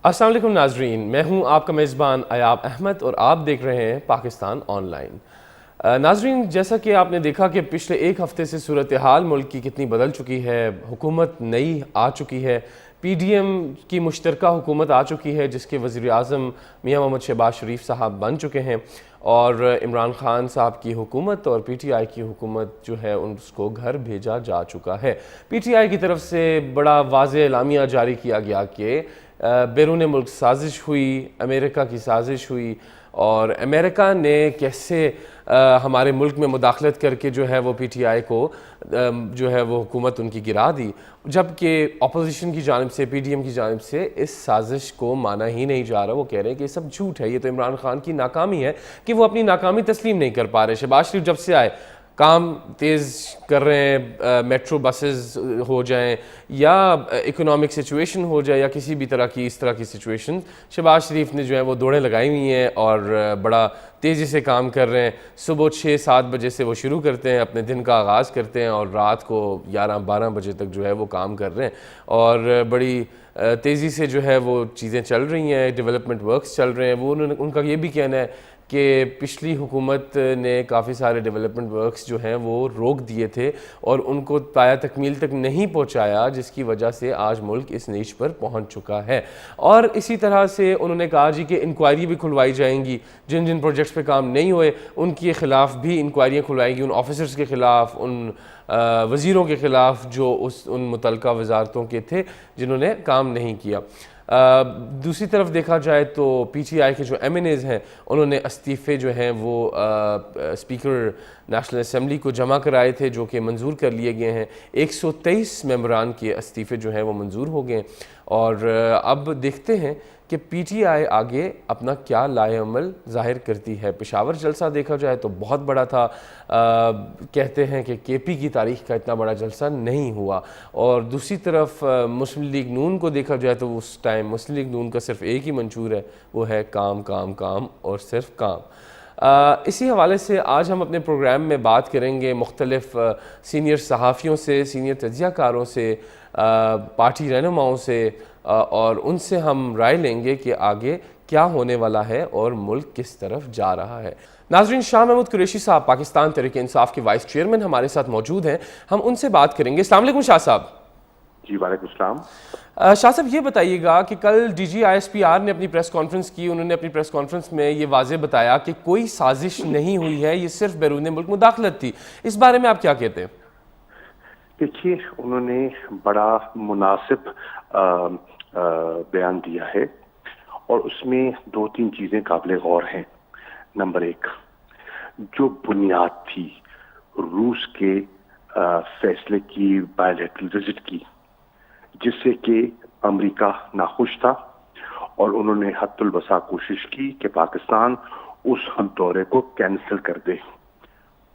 السلام علیکم ناظرین، میں ہوں آپ کا میزبان ایاب احمد اور آپ دیکھ رہے ہیں پاکستان آن لائن۔ ناظرین، جیسا کہ آپ نے دیکھا کہ پچھلے ایک ہفتے سے صورتحال ملک کی کتنی بدل چکی ہے، حکومت نئی آ چکی ہے، پی ڈی ایم کی مشترکہ حکومت آ چکی ہے جس کے وزیر اعظم میاں محمد شہباز شریف صاحب بن چکے ہیں، اور عمران خان صاحب کی حکومت اور پی ٹی آئی کی حکومت جو ہے اس کو گھر بھیجا جا چکا ہے۔ پی ٹی آئی کی طرف سے بڑا واضح اعلامیہ جاری کیا گیا کہ بیرون ملک سازش ہوئی، امریکہ کی سازش ہوئی، اور امریکہ نے کیسے ہمارے ملک میں مداخلت کر کے جو ہے وہ پی ٹی آئی کو جو ہے وہ حکومت ان کی گرا دی، جبکہ اپوزیشن کی جانب سے، پی ڈی ایم کی جانب سے اس سازش کو مانا ہی نہیں جا رہا۔ وہ کہہ رہے ہیں کہ یہ سب جھوٹ ہے، یہ تو عمران خان کی ناکامی ہے کہ وہ اپنی ناکامی تسلیم نہیں کر پا رہے۔ شہباز شریف جب سے آئے کام تیز کر رہے ہیں، میٹرو بسز ہو جائیں یا اکنامک سچویشن ہو جائے یا کسی بھی طرح کی اس طرح کی سچویشن، شہباز شریف نے جو ہے وہ دوڑیں لگائی ہوئی ہیں اور بڑا تیزی سے کام کر رہے ہیں۔ صبح 6-7 بجے سے وہ شروع کرتے ہیں، اپنے دن کا آغاز کرتے ہیں اور رات کو 11-12 بجے تک جو ہے وہ کام کر رہے ہیں، اور بڑی تیزی سے جو ہے وہ چیزیں چل رہی ہیں، ڈیولپمنٹ ورکس چل رہے ہیں۔ وہ ان کا یہ بھی کہنا ہے کہ پچھلی حکومت نے کافی سارے ڈیولپمنٹ ورکس جو ہیں وہ روک دیے تھے اور ان کو پایہ تکمیل تک نہیں پہنچایا، جس کی وجہ سے آج ملک اس نیچ پر پہنچ چکا ہے۔ اور اسی طرح سے انہوں نے کہا جی کہ انکوائری بھی کھلوائی جائیں گی، جن جن پروجیکٹس پہ کام نہیں ہوئے ان کے خلاف بھی انکوائریاں کھلوائیں گی، ان آفیسرز کے خلاف، ان وزیروں کے خلاف جو ان متعلقہ وزارتوں کے تھے جنہوں نے کام نہیں کیا۔ دوسری طرف دیکھا جائے تو پی ٹی آئی کے جو ایم این ایز ہیں انہوں نے استعفے جو ہیں وہ اسپیکر نیشنل اسمبلی کو جمع کرائے تھے، جو کہ منظور کر لیے گئے ہیں۔ 123 ممبران کے استعفے جو ہیں وہ منظور ہو گئے، اور اب دیکھتے ہیں کہ پی ٹی آئی آگے اپنا کیا لائے عمل ظاہر کرتی ہے۔ پشاور جلسہ دیکھا جائے تو بہت بڑا تھا، کہتے ہیں کہ کے پی کی تاریخ کا اتنا بڑا جلسہ نہیں ہوا، اور دوسری طرف مسلم لیگ نون کو دیکھا جائے تو اس ٹائم مسلم لیگ نون کا صرف ایک ہی منشور ہے، وہ ہے کام کام کام اور صرف کام۔ اسی حوالے سے آج ہم اپنے پروگرام میں بات کریں گے مختلف سینئر صحافیوں سے، سینئر تجزیہ کاروں سے، پارٹی رہنماؤں سے، اور ان سے ہم رائے لیں گے کہ آگے کیا ہونے والا ہے اور ملک کس طرف جا رہا ہے۔ ناظرین، شاہ محمود قریشی صاحب پاکستان تحریک انصاف کے وائس چیئرمین ہمارے ساتھ موجود ہیں، ہم ان سے بات کریں گے۔ السلام علیکم شاہ صاحب۔ جی وعلیکم السلام۔ شاہ صاحب، یہ بتائیے گا کہ کل D G I S P R نے اپنی پریس کانفرنس کی، انہوں نے اپنی پریس کانفرنس میں یہ واضح بتایا کہ کوئی سازش نہیں ہوئی ہے، یہ صرف بیرون ملک مداخلت تھی، اس بارے میں آپ کیا کہتے ہیں؟ دیکھیے، انہوں نے بڑا مناسب بیان دیا ہے اور اس میں 2-3 چیزیں قابل غور ہیں۔ نمبر 1، جو بنیاد تھی روس کے فیصلے کی بائیلیٹرل وزٹ کی، جس سے کہ امریکہ ناخوش تھا، اور انہوں نے حد الوسع کوشش کی کہ پاکستان اس دورے کو کینسل کر دے۔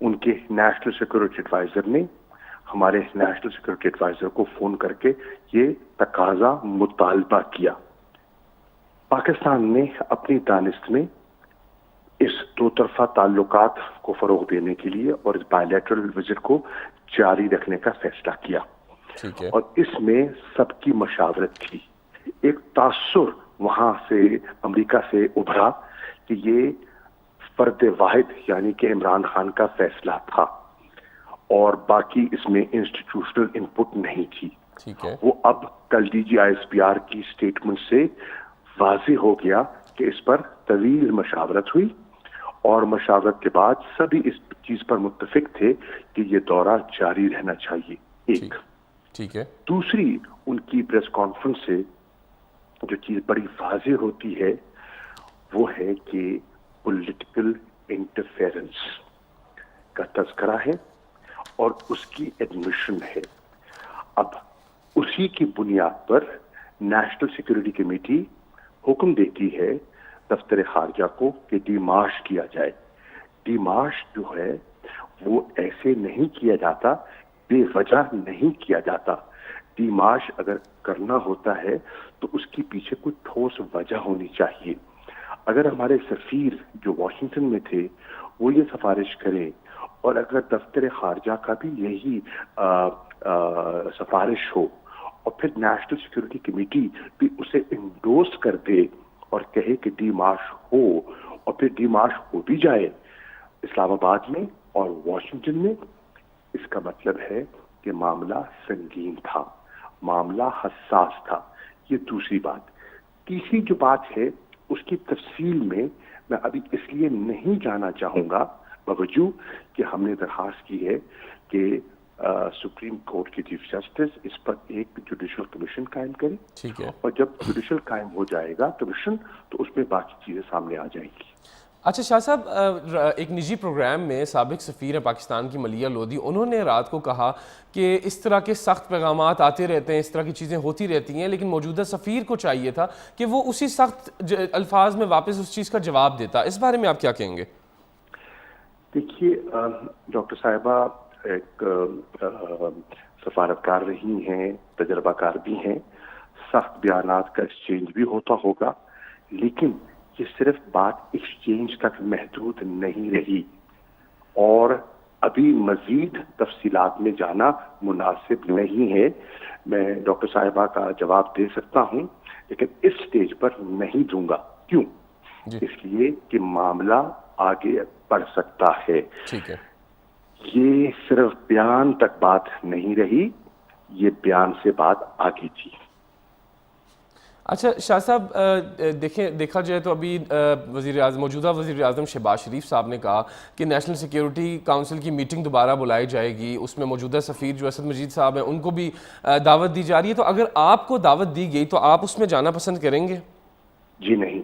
ان کے نیشنل سیکورٹی ایڈوائزر نے ہمارے نیشنل سیکورٹی ایڈوائزر کو فون کر کے یہ تقاضا مطالبہ کیا۔ پاکستان نے اپنی دانست میں اس 2 طرفہ تعلقات کو فروغ دینے کے لیے اور اس بائیلیٹرل وزٹ کو جاری رکھنے کا فیصلہ کیا، اور اس میں سب کی مشاورت تھی۔ ایک تاثر وہاں سے امریکہ سے ابھرا کہ یہ فرد واحد یعنی کہ عمران خان کا فیصلہ تھا، اور باقی اس میں انسٹیٹیوشنل انپٹ نہیں تھی۔ وہ اب کل D G I S P R کی سٹیٹمنٹ سے واضح ہو گیا کہ اس پر طویل مشاورت ہوئی، اور مشاورت کے بعد سبھی اس چیز پر متفق تھے کہ یہ دورہ جاری رہنا چاہیے۔ ایک دوسری، ان کی پریس کانفرنس سے جو چیز بڑی واضح ہوتی ہے وہ ہے کہ پولیٹیکل انٹرفیرنس کا تذکرہ ہے اور اس کی ایڈمیشن ہے۔ اب اسی کی بنیاد پر نیشنل سیکورٹی کمیٹی حکم دیتی ہے دفتر خارجہ کو کہ ڈیمارش کیا جائے۔ ڈیمارش جو ہے وہ ایسے نہیں کیا جاتا، بے وجہ نہیں کیا جاتا۔ ڈیمارش اگر کرنا ہوتا ہے تو اس کی پیچھے کوئی ٹھوس وجہ ہونی چاہیے۔ اگر ہمارے سفیر جو واشنگٹن میں تھے وہ یہ سفارش کریں، اور اگر دفتر خارجہ کا بھی یہی سفارش ہو، اور پھر نیشنل سیکورٹی کمیٹی بھی اسے انڈورس کر دے اور کہے کہ ڈی مارش ہو، اور پھر ڈی مارش ہو بھی جائے اسلام آباد میں اور واشنگٹن میں، اس کا مطلب ہے کہ معاملہ سنگین تھا، معاملہ حساس تھا۔ یہ دوسری بات۔ تیسری جو بات ہے اس کی تفصیل میں ابھی اس لیے نہیں جانا چاہوں گا، باوجود کہ ہم نے درخواست کی ہے کہ سپریم کورٹ کے چیف جسٹس اس پر ایک جوڈیشل کمیشن قائم کرے، ٹھیک ہے۔ اور جب جوڈیشل قائم ہو جائے گا کمیشن تو اس میں باقی چیزیں سامنے آ جائیں گی۔ اچھا شاہ صاحب، ایک نجی پروگرام میں سابق سفیر پاکستان کی ملیہ لودھی، انہوں نے رات کو کہا کہ اس طرح کے سخت پیغامات آتے رہتے ہیں، اس طرح کی چیزیں ہوتی رہتی ہیں، لیکن موجودہ سفیر کو چاہیے تھا کہ وہ اسی سخت الفاظ میں واپس اس چیز کا جواب دیتا۔ اس بارے میں آپ کیا کہیں گے؟ دیکھیے ڈاکٹر صاحبہ ایک سفارتکار رہی ہیں، تجربہ کار بھی ہیں، سخت بیانات کا ایکسچینج بھی ہوتا ہوگا، لیکن یہ صرف بات ایکسچینج تک محدود نہیں رہی، اور ابھی مزید تفصیلات میں جانا مناسب نہیں ہے۔ میں ڈاکٹر صاحبہ کا جواب دے سکتا ہوں لیکن اس سٹیج پر نہیں دوں گا۔ کیوں؟ اس لیے کہ معاملہ آگے بڑھ سکتا ہے۔ ٹھیک ہے۔ یہ صرف بیان تک بات نہیں رہی، یہ بیان سے بات آگے تھی۔ اچھا شاہ صاحب، دیکھا جائے تو ابھی موجودہ وزیر اعظم شہباز شریف صاحب نے کہا کہ نیشنل سیکیورٹی کونسل کی میٹنگ دوبارہ بلائی جائے گی، اس میں موجودہ سفیر جو اسد مجید صاحب ہیں ان کو بھی دعوت دی جا رہی ہے، تو اگر آپ کو دعوت دی گئی تو آپ اس میں جانا پسند کریں گے؟ جی نہیں،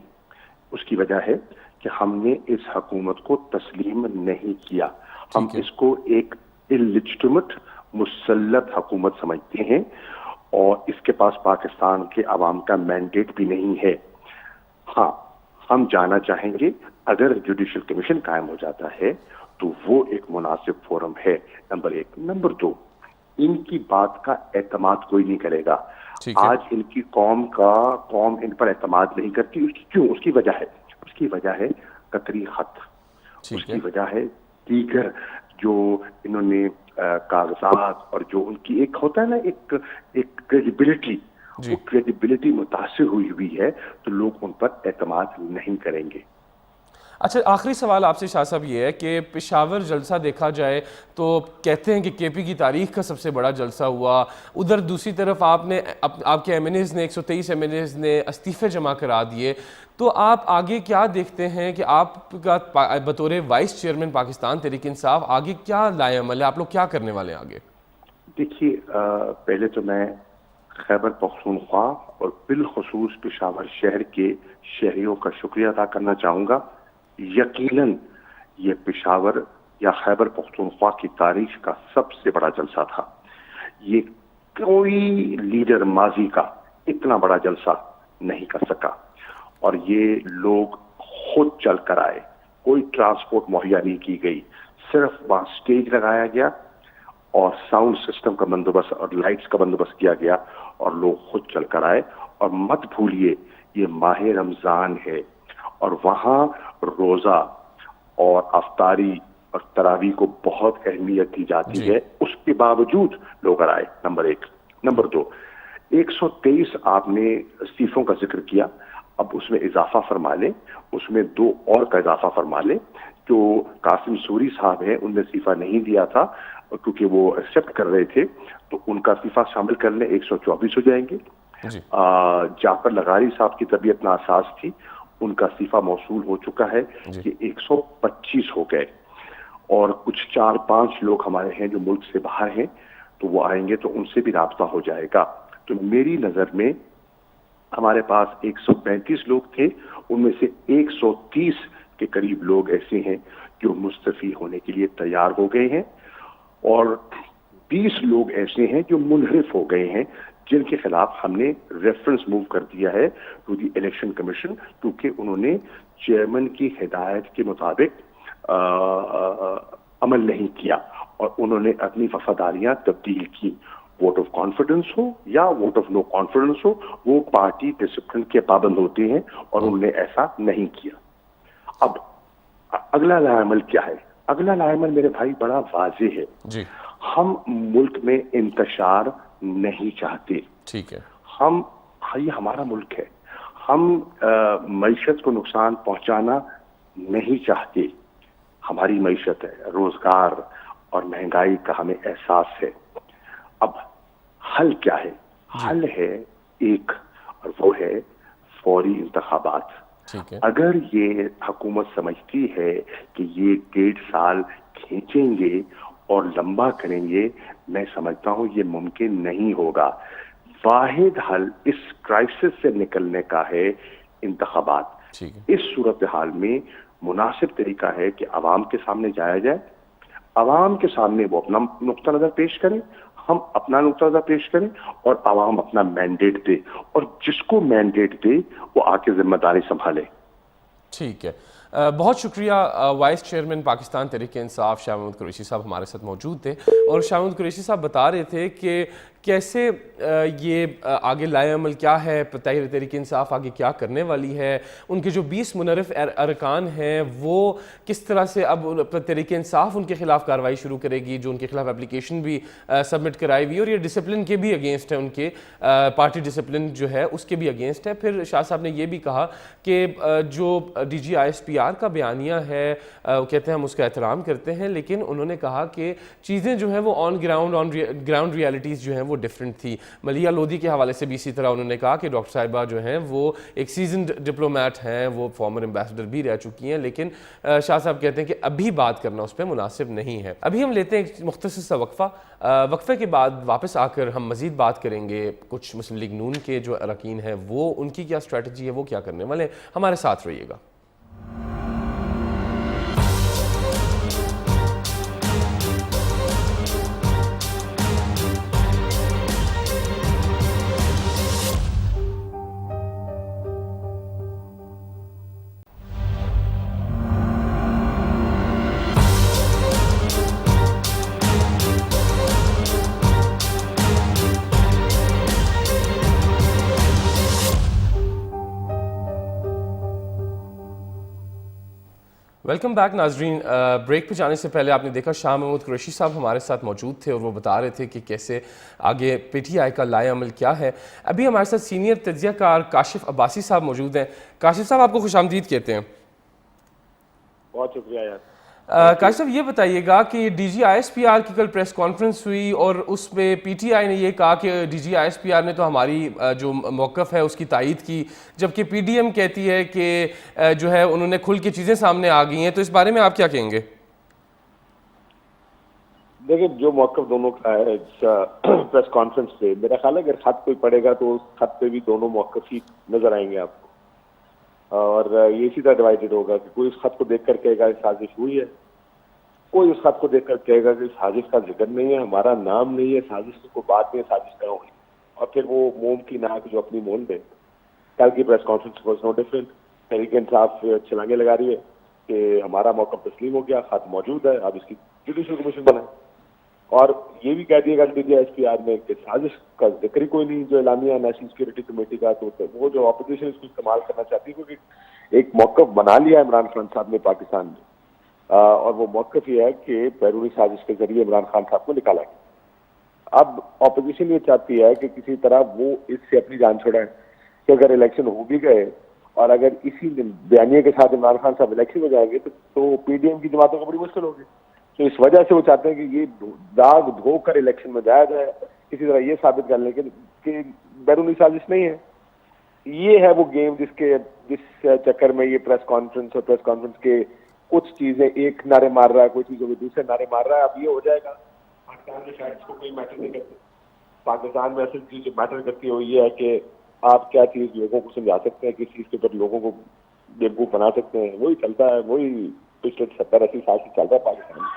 اس کی وجہ ہے کہ ہم نے اس حکومت کو تسلیم نہیں کیا، ہم اس کو ایک اللیجٹمیٹ مسلط حکومت سمجھتے ہیں، اور اس کے پاس پاکستان کے عوام کا مینڈیٹ بھی نہیں ہے۔ ہاں، ہم جانا چاہیں گے، اگر جوڈیشل کمیشن قائم ہو جاتا ہے تو وہ ایک مناسب فورم ہے، نمبر ایک۔ نمبر دو، ان کی بات کا اعتماد کوئی نہیں کرے گا۔ آج ان کی قوم ان پر اعتماد نہیں کرتی۔ کیوں؟ اس کی وجہ ہے قطری خط، اس کی وجہ ہے دیگر جو انہوں نے کاغذات، اور جو ان کی ایک ہوتا ہے نا ایک کریڈیبلٹی، وہ کریڈیبلٹی متاثر ہوئی ہے، تو لوگ ان پر اعتماد نہیں کریں گے۔ اچھا، آخری سوال آپ سے شاہ صاحب یہ ہے کہ پشاور جلسہ دیکھا جائے تو کہتے ہیں کہ کے پی کی تاریخ کا سب سے بڑا جلسہ ہوا، ادھر دوسری طرف آپ کے ایم این ایز نے 123 ایم این ایز نے استعفے جمع کرا دیے، تو آپ آگے کیا دیکھتے ہیں کہ آپ کا بطور وائس چیئرمین پاکستان تحریک انصاف آگے کیا لائے عمل ہے؟ آپ لوگ کیا کرنے والے ہیں آگے؟ دیکھیے، پہلے تو میں خیبر پختونخوا اور بالخصوص پشاور شہر کے شہریوں کا شکریہ ادا کرنا چاہوں گا۔ یقیناً یہ پشاور یا خیبر پختونخوا کی تاریخ کا سب سے بڑا جلسہ تھا۔ یہ کوئی لیڈر ماضی کا اتنا بڑا جلسہ نہیں کر سکا، اور یہ لوگ خود چل کر آئے، کوئی ٹرانسپورٹ مہیا نہیں کی گئی، صرف وہاں سٹیج لگایا گیا اور ساؤنڈ سسٹم کا بندوبست اور لائٹس کا بندوبست کیا گیا، اور لوگ خود چل کر آئے۔ اور مت بھولیے یہ ماہ رمضان ہے، اور وہاں روزہ اور افطاری اور تراویح کو بہت اہمیت دی جاتی ہے، اس کے باوجود لوگ آئے، نمبر ایک۔ نمبر دو، 123 آپ نے استعفوں کا ذکر کیا، اب اس میں اضافہ فرما لیں، اس میں 2 اور کا اضافہ فرما لیں۔ جو قاسم سوری صاحب ہیں ان نے استعفی نہیں دیا تھا کیونکہ وہ ایکسیپٹ کر رہے تھے، تو ان کا استعفی شامل کر لیں، 124 ہو جائیں گے۔ جعفر لغاری صاحب کی طبیعت ناساز تھی، ان کا استعفی موصول ہو چکا ہے، یہ 125 ہو گئے۔ اور کچھ 4-5 لوگ ہمارے ہیں جو ملک سے باہر ہیں، تو وہ آئیں گے تو ان سے بھی رابطہ ہو جائے گا۔ تو میری نظر میں ہمارے پاس 135 لوگ تھے، ان میں سے 130 کے قریب لوگ ایسے ہیں جو مستعفی ہونے کے لیے تیار ہو گئے ہیں، اور 20 لوگ ایسے ہیں جو منحرف ہو گئے ہیں، جن کے خلاف ہم نے ریفرنس موو کر دیا ہے ٹو دی الیکشن کمیشن، کیونکہ انہوں نے چیئرمین کی ہدایت کے مطابق عمل نہیں کیا، اور انہوں نے اپنی وفاداریاں تبدیل کی۔ ووٹ آف کانفیڈنس ہو یا ووٹ آف نو کانفیڈنس ہو، وہ پارٹی ڈسپلن کے پابند ہوتے ہیں، اور انہوں نے ایسا نہیں کیا۔ اب اگلا لائحہ عمل کیا ہے؟ اگلا لائحہ عمل میرے بھائی بڑا واضح ہے۔ ہم ملک میں انتشار نہیں چاہتے. ٹھیک ہے. یہ ہمارا ملک ہے, ہم معیشت کو نقصان پہنچانا نہیں چاہتے. ہماری معیشت ہے, روزگار اور مہنگائی کا ہمیں احساس ہے. اب حل کیا ہے؟ حل ہے ایک, اور وہ ہے فوری انتخابات. ٹھیک ہے. اگر یہ حکومت سمجھتی ہے کہ یہ 1.5 سال کھینچیں گے اور لمبا کریں گے, میں سمجھتا ہوں یہ ممکن نہیں ہوگا. واحد حل اس کرائسس سے نکلنے کا ہے انتخابات. ٹھیک ہے. اس صورتحال میں مناسب طریقہ ہے کہ عوام کے سامنے جایا جائے, عوام کے سامنے وہ اپنا نقطہ نظر پیش کریں, ہم اپنا نقطہ نظر پیش کریں, اور عوام اپنا مینڈیٹ دے, اور جس کو مینڈیٹ دے وہ آ کے ذمہ داری سنبھالے. ٹھیک ہے. بہت شکریہ. وائس چیئرمین پاکستان تحریک انصاف شاہ محمود قریشی صاحب ہمارے ساتھ موجود تھے, اور شاہ محمود قریشی صاحب بتا رہے تھے کہ کیسے یہ آگے لائے عمل کیا ہے, تحریک انصاف آگے کیا کرنے والی ہے, ان کے جو 20 منحرف ارکان ہیں وہ کس طرح سے اب تحریک انصاف ان کے خلاف کارروائی شروع کرے گی, جو ان کے خلاف اپلیکیشن بھی سبمٹ کرائی ہوئی, اور یہ ڈسپلن کے بھی اگینسٹ ہے, ان کے پارٹی ڈسپلن جو ہے اس کے بھی اگینسٹ ہے. پھر شاہ صاحب نے یہ بھی کہا کہ جو D G I S P R کا بیانیہ ہے, کہتے ہیں ہم اس کا احترام کرتے ہیں, لیکن انہوں نے کہا کہ چیزیں جو ہیں وہ آن گراؤنڈ ریالٹیز جو ہیں وہ ڈیفرنٹ تھی. ملیحہ لودھی کے حوالے سے بھی اسی طرح انہوں نے کہا کہ ڈاکٹر صاحبہ جو ہیں وہ ایک سیزنڈ ڈپلومیٹ ہیں, وہ فارمر ایمبیسڈر بھی رہ چکی ہیں, لیکن شاہ صاحب کہتے ہیں کہ ابھی بات کرنا اس پہ مناسب نہیں ہے. ابھی ہم لیتے ہیں ایک مختصر سا وقفہ. وقفے کے بعد واپس آ کر ہم مزید بات کریں گے کچھ مسلم لیگ نون کے جو اراکین ہیں وہ ان کی کیا اسٹریٹجی ہے, وہ کیا کرنے والے. ہمارے ساتھ رہیے گا. ویلکم بیک ناظرین. بریک پہ جانے سے پہلے آپ نے دیکھا شاہ محمود قریشی صاحب ہمارے ساتھ موجود تھے, اور وہ بتا رہے تھے کہ کیسے آگے پی ٹی آئی کا لائے عمل کیا ہے. ابھی ہمارے ساتھ سینئر تجزیہ کار کاشف عباسی صاحب موجود ہیں. کاشف صاحب آپ کو خوش آمدید کہتے ہیں. بہت شکریہ یار. کاشف صاحب یہ بتائیے گا کہ D G I S P R کی کل پریس کانفرنس ہوئی, اور اس پہ پی ٹی آئی نے یہ کہا کہ D G I S P R نے تو ہماری جو موقف ہے اس کی تائید کی, جبکہ پی ڈی ایم کہتی ہے کہ جو ہے انہوں نے کھل کے چیزیں سامنے آ گئی ہیں. تو اس بارے میں آپ کیا کہیں گے؟ دیکھیں, جو موقف دونوں کا ہے پریس کانفرنس پہ, میرا خیال ہے اگر خط کوئی پڑھے گا تو اس خط پہ بھی دونوں موقف ہی نظر آئیں گے آپ کو, اور یہ اسی طرح ڈیوائیڈڈ ہوگا کہ کوئی اس خط کو دیکھ کر کہے گا سازش ہوئی ہے, کوئی اس خط کو دیکھ کر کہے گا کہ سازش کا ذکر نہیں ہے, ہمارا نام نہیں ہے, سازش کی کوئی بات نہیں ہے, سازش کہاں ہوئی. اور پھر وہ موم کی ناک جو اپنی مول دے. کل کی press conference was no different. Tehreek Insaf چھلانگے لگا رہی ہے کہ ہمارا موقف تسلیم ہو گیا, خط موجود ہے, اب اس کی جوڈیشل کمیشن بنائے. اور یہ بھی کہہ دیا گیا D G S P R میں کہ سازش کا ذکر ہی کوئی نہیں, جو اعلامیہ نیشنل سیکورٹی کمیٹی کا, تو وہ جو اپوزیشن اس کو استعمال کرنا چاہتی ہے, کیونکہ ایک موقف بنا لیا عمران خان صاحب نے پاکستان میں, اور وہ موقف یہ ہے کہ بیرونی سازش کے ذریعے عمران خان صاحب کو نکالا گیا. اب اپوزیشن یہ چاہتی ہے کہ کسی طرح وہ اس سے اپنی جان چھڑائیں کہ اگر الیکشن ہو بھی گئے, اور اگر اسی بیانیے کے ساتھ عمران خان صاحب الیکشن میں جائیں گے تو پی ڈی ایم کی جماعتوں کو بڑی مشکل ہوگی. تو اس وجہ سے وہ چاہتے ہیں کہ یہ داغ دھو کر الیکشن میں جایا جائے, کسی طرح یہ ثابت کر لیں کہ بیرونی سازش نہیں ہے. یہ ہے وہ گیم جس چکر میں یہ پریس کانفرنس کے کچھ چیزیں ایک نعرے مار رہا ہے, کوئی چیزوں کے دوسرے نعرے مار رہا ہے. اب یہ ہو جائے گا. پاکستان میں شاید اس کو کوئی میٹر نہیں کرتی. پاکستان میں اصل چیز جو میٹر کرتی ہے وہ یہ ہے کہ آپ کیا چیز لوگوں کو سمجھا سکتے ہیں, کس چیز کے اوپر لوگوں کو بیوقوف بنا سکتے ہیں. وہی چلتا ہے, وہی پچھلے 70-80 سال سے چل رہا ہے پاکستان میں,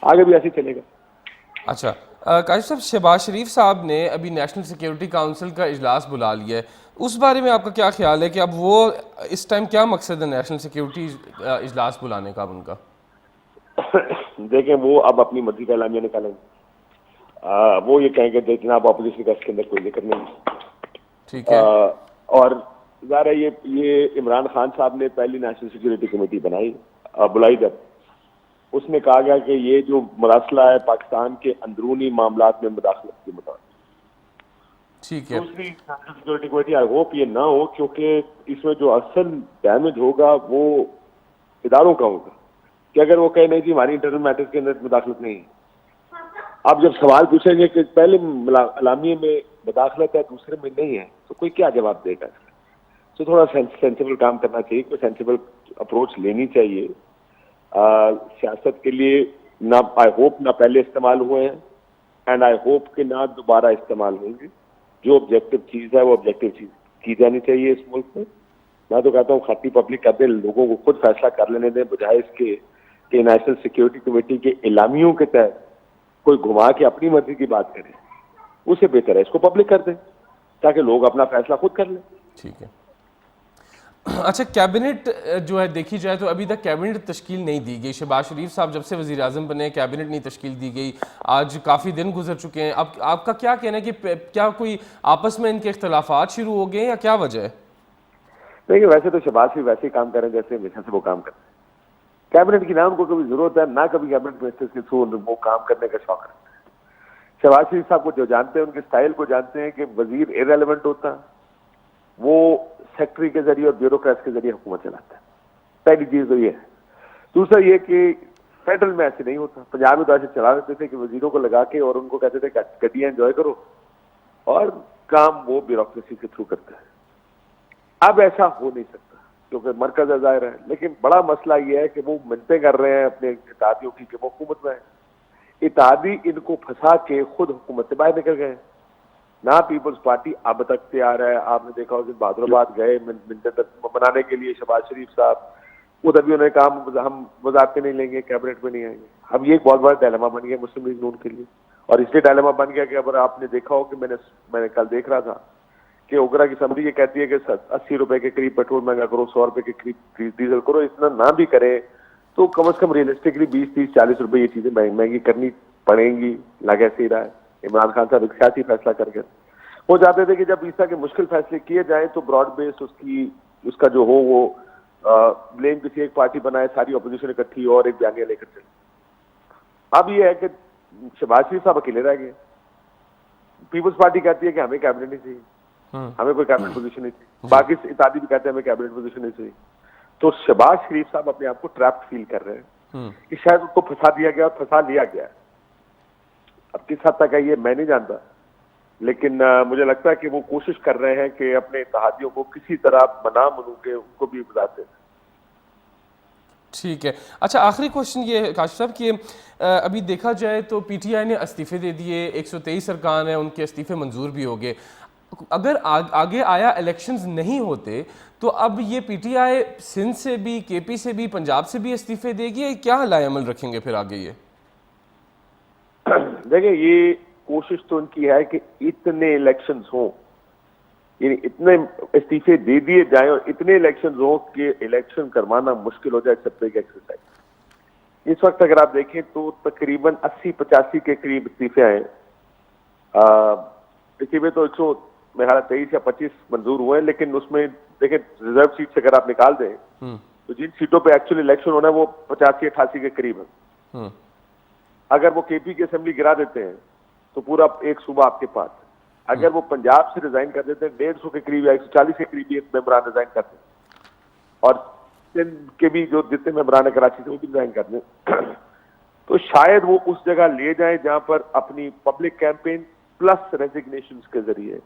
آگے بھی ایسے چلے گا. اچھا کاشف صاحب, شہباز شریف صاحب نے ابھی نیشنل سیکیورٹی کاؤنسل کا اجلاس بلا لیا ہے, اس بارے میں آپ کا کیا خیال ہے کہ اب وہ اس ٹائم کیا مقصد ہے نیشنل سیکیورٹی اجلاس بلانے کا ان کا؟ دیکھیں, وہ اب اپنی مرضی کا اعلامیہ نکالیں گے. وہ یہ کہیں گے جناب اپوزیشن کا اس کے اندر کوئی ذکر نہیں. ٹھیک ہے. اور ظاہر ہے یہ عمران خان صاحب نے پہلی نیشنل سیکیورٹی کمیٹی بلائی, جب اس میں کہا گیا کہ یہ جو مراسلہ ہے پاکستان کے اندرونی معاملات میں مداخلت کے مطابق, ٹھیک ہے. دوسری national security committee I hope یہ نہ ہو, کیونکہ اس میں جو اصل ڈیمیج ہوگا وہ اداروں کا ہوگا, کہ اگر وہ کہے نہیں جی ہماری انٹرنل میٹرز کے اندر مداخلت نہیں ہے. آپ جب سوال پوچھیں گے کہ پہلے اعلامیے میں مداخلت ہے دوسرے میں نہیں ہے, تو کوئی کیا جواب دے گا؟ تو تھوڑا سینسیبل کام کرنا چاہیے, کوئی سینسیبل اپروچ لینی چاہیے. سیاست کے لیے نہ آئی ہوپ نہ پہلے استعمال ہوئے ہیں, اینڈ آئی ہوپ کہ نہ دوبارہ استعمال ہوں گے. جو آبجیکٹو چیز ہے وہ آبجیکٹو چیز کی جانی چاہیے اس ملک میں. میں تو کہتا ہوں خاطی پبلک کر دے, لوگوں کو خود فیصلہ کر لینے دیں, بجائے اس کے کہ نیشنل سیکورٹی کمیٹی کے اعلامیوں کے تحت کوئی گھما کے اپنی مرضی کی بات کرے. اسے بہتر ہے اس کو پبلک کر دیں تاکہ لوگ اپنا فیصلہ خود کر لیں. ٹھیک ہے. اچھا, کیبنٹ جو ہے دیکھی جائے تو ابھی تک کیبنٹ تشکیل نہیں دی گئی. شہباز شریف صاحب جب سے وزیر اعظم بنے کیبنٹ نہیں تشکیل دی گئی. آج کافی دن گزر چکے ہیں. اب آپ کا کیا کہنا ہے کہ کیا کوئی آپس میں ان کے اختلافات شروع ہو گئے ہیں یا کیا وجہ ہے؟ دیکھیے ویسے تو شہباز شریف ویسے ہی کام کریں جیسے ہمیشہ سے وہ کام کرتے ہیں. کیبنٹ کی نہ ان کو کبھی ضرورت ہے, نہ کبھی کیبنٹ منسٹرز کے تھرو وہ کام کرنے کا شوق رکھتے ہیں. شہباز شریف صاحب کو جو جانتے ہیں, ان کے اسٹائل کو جانتے ہیں کہ وزیر ارریلیونٹ ہوتا, وہ سیکٹری کے ذریعے اور بیوروکریٹس کے ذریعے حکومت چلاتا ہے. پہلی چیز تو یہ ہے. دوسرا یہ کہ فیڈرل میں ایسے نہیں ہوتا. پنجاب میں تو ایسے چلا دیتے تھے کہ وزیروں کو لگا کے اور ان کو کہتے تھے گڈیاں انجوائے کرو, اور کام وہ بیوروکریسی کے تھرو کرتا ہے. اب ایسا ہو نہیں سکتا کیونکہ مرکز ظاہر ہے, لیکن بڑا مسئلہ یہ ہے کہ وہ منتیں کر رہے ہیں اپنے اتحادیوں کی کہ وہ حکومت میں ہے. اتحادی ان کو پھنسا کے خود حکومت سے باہر نکل گئے. نہ پیپلز پارٹی اب تک تیار ہے. آپ نے دیکھا کہ بہادر آباد گئے منتیں منانے کے لیے شہباز شریف صاحب, ادھر بھی انہوں نے کہا ہم وزارتیں نہیں لیں گے, کیبنٹ میں نہیں آئیں گے. اب یہ ایک بہت بڑا ڈائلما بن گیا مسلم لیگ نون کے لیے, اور اس لیے ڈائلما بن گیا کہ اگر آپ نے دیکھا ہو کہ میں نے کل دیکھ رہا تھا کہ اوگرا کی اسمبلی یہ کہتی ہے کہ 80 روپے کے قریب پیٹرول مہنگا کرو, 100 روپے کے قریب ڈیزل کرو. اتنا نہ بھی کرے تو کم از کم ریئلسٹکلی 20-30-40 روپے یہ چیزیں مہنگی کرنی پڑیں گی. لگ ایسے ہی رہا ہے. عمران خان صاحب ایک سیاسی فیصلہ کر کے وہ چاہتے تھے کہ جب اس طرح کے مشکل فیصلے کیے جائیں تو براڈ بیس اس کا جو ہو وہ بلیم کسی ایک پارٹی بنائے, ساری اپوزیشن اکٹھی اور ایک بیانیہ لے کر چلے. اب یہ ہے کہ شہباز شریف صاحب اکیلے رہ گئے. پیپلز پارٹی کہتی ہے کہ ہمیں کیبنٹ نہیں چاہیے, ہمیں کوئی کیبنٹ پوزیشن نہیں چاہیے. باقی اتحادی بھی کہتے ہیں ہمیں کیبنٹ پوزیشن نہیں چاہیے. تو شہباز شریف صاحب اپنے آپ کو ٹریپڈ فیل کر رہے ہیں کہ شاید اس کو پھنسا دیا گیا, پھنسا لیا گیا. اب کس حد تک ہے یہ میں نہیں جانتا, لیکن مجھے لگتا ہے کہ وہ کوشش کر رہے ہیں کہ اپنے اتحادیوں کو کسی طرح منا منو کے ان کو بھی بتاتے ہیں. ٹھیک ہے. اچھا, آخری کوشچن یہ ہے کاشف صاحب کہ ابھی دیکھا جائے تو پی ٹی آئی نے استعفے دے دیے, 123 ارکان ہیں, ان کے استعفے منظور بھی ہو گئے. اگر آگے آیا الیکشنز نہیں ہوتے تو اب یہ پی ٹی آئی سندھ سے بھی, کے پی سے بھی, پنجاب سے بھی استعفے دے گی, کیا لائے عمل رکھیں گے پھر آگے؟ یہ دیکھیں یہ کوشش تو ان کی ہے کہ اتنے الیکشنز ہوں, یعنی اتنے استعفے دے دیے جائیں اور اتنے الیکشنز ہوں کہ الیکشن کروانا مشکل ہو جائے. سب ایک ایکسرسائز. اس وقت اگر آپ دیکھیں تو تقریباً 80-85 کے قریب استعفے آئے. استعفے تو 123 یا 25 منظور ہوئے, لیکن اس میں دیکھیں ریزرو سیٹ سے اگر آپ نکال دیں تو جن سیٹوں پہ ایکچولی الیکشن ہونا ہے وہ 85-88 کے قریب ہے. اگر وہ کے پی کی اسمبلی گرا دیتے ہیں تو پورا ایک صوبہ آپ کے پاس. اگر وہ پنجاب سے ریزائن کر دیتے ہیں 150 کے قریب یا 140 کے قریب ایک ممبران ریزائن کرتے ہیں, اور سندھ کے بھی جو جتنے ممبران ہیں کراچی سے وہ بھی ریزائن کر دیں, تو شاید وہ اس جگہ لے جائیں جہاں پر اپنی پبلک کیمپین پلس ریزگنیشنز کے ذریعے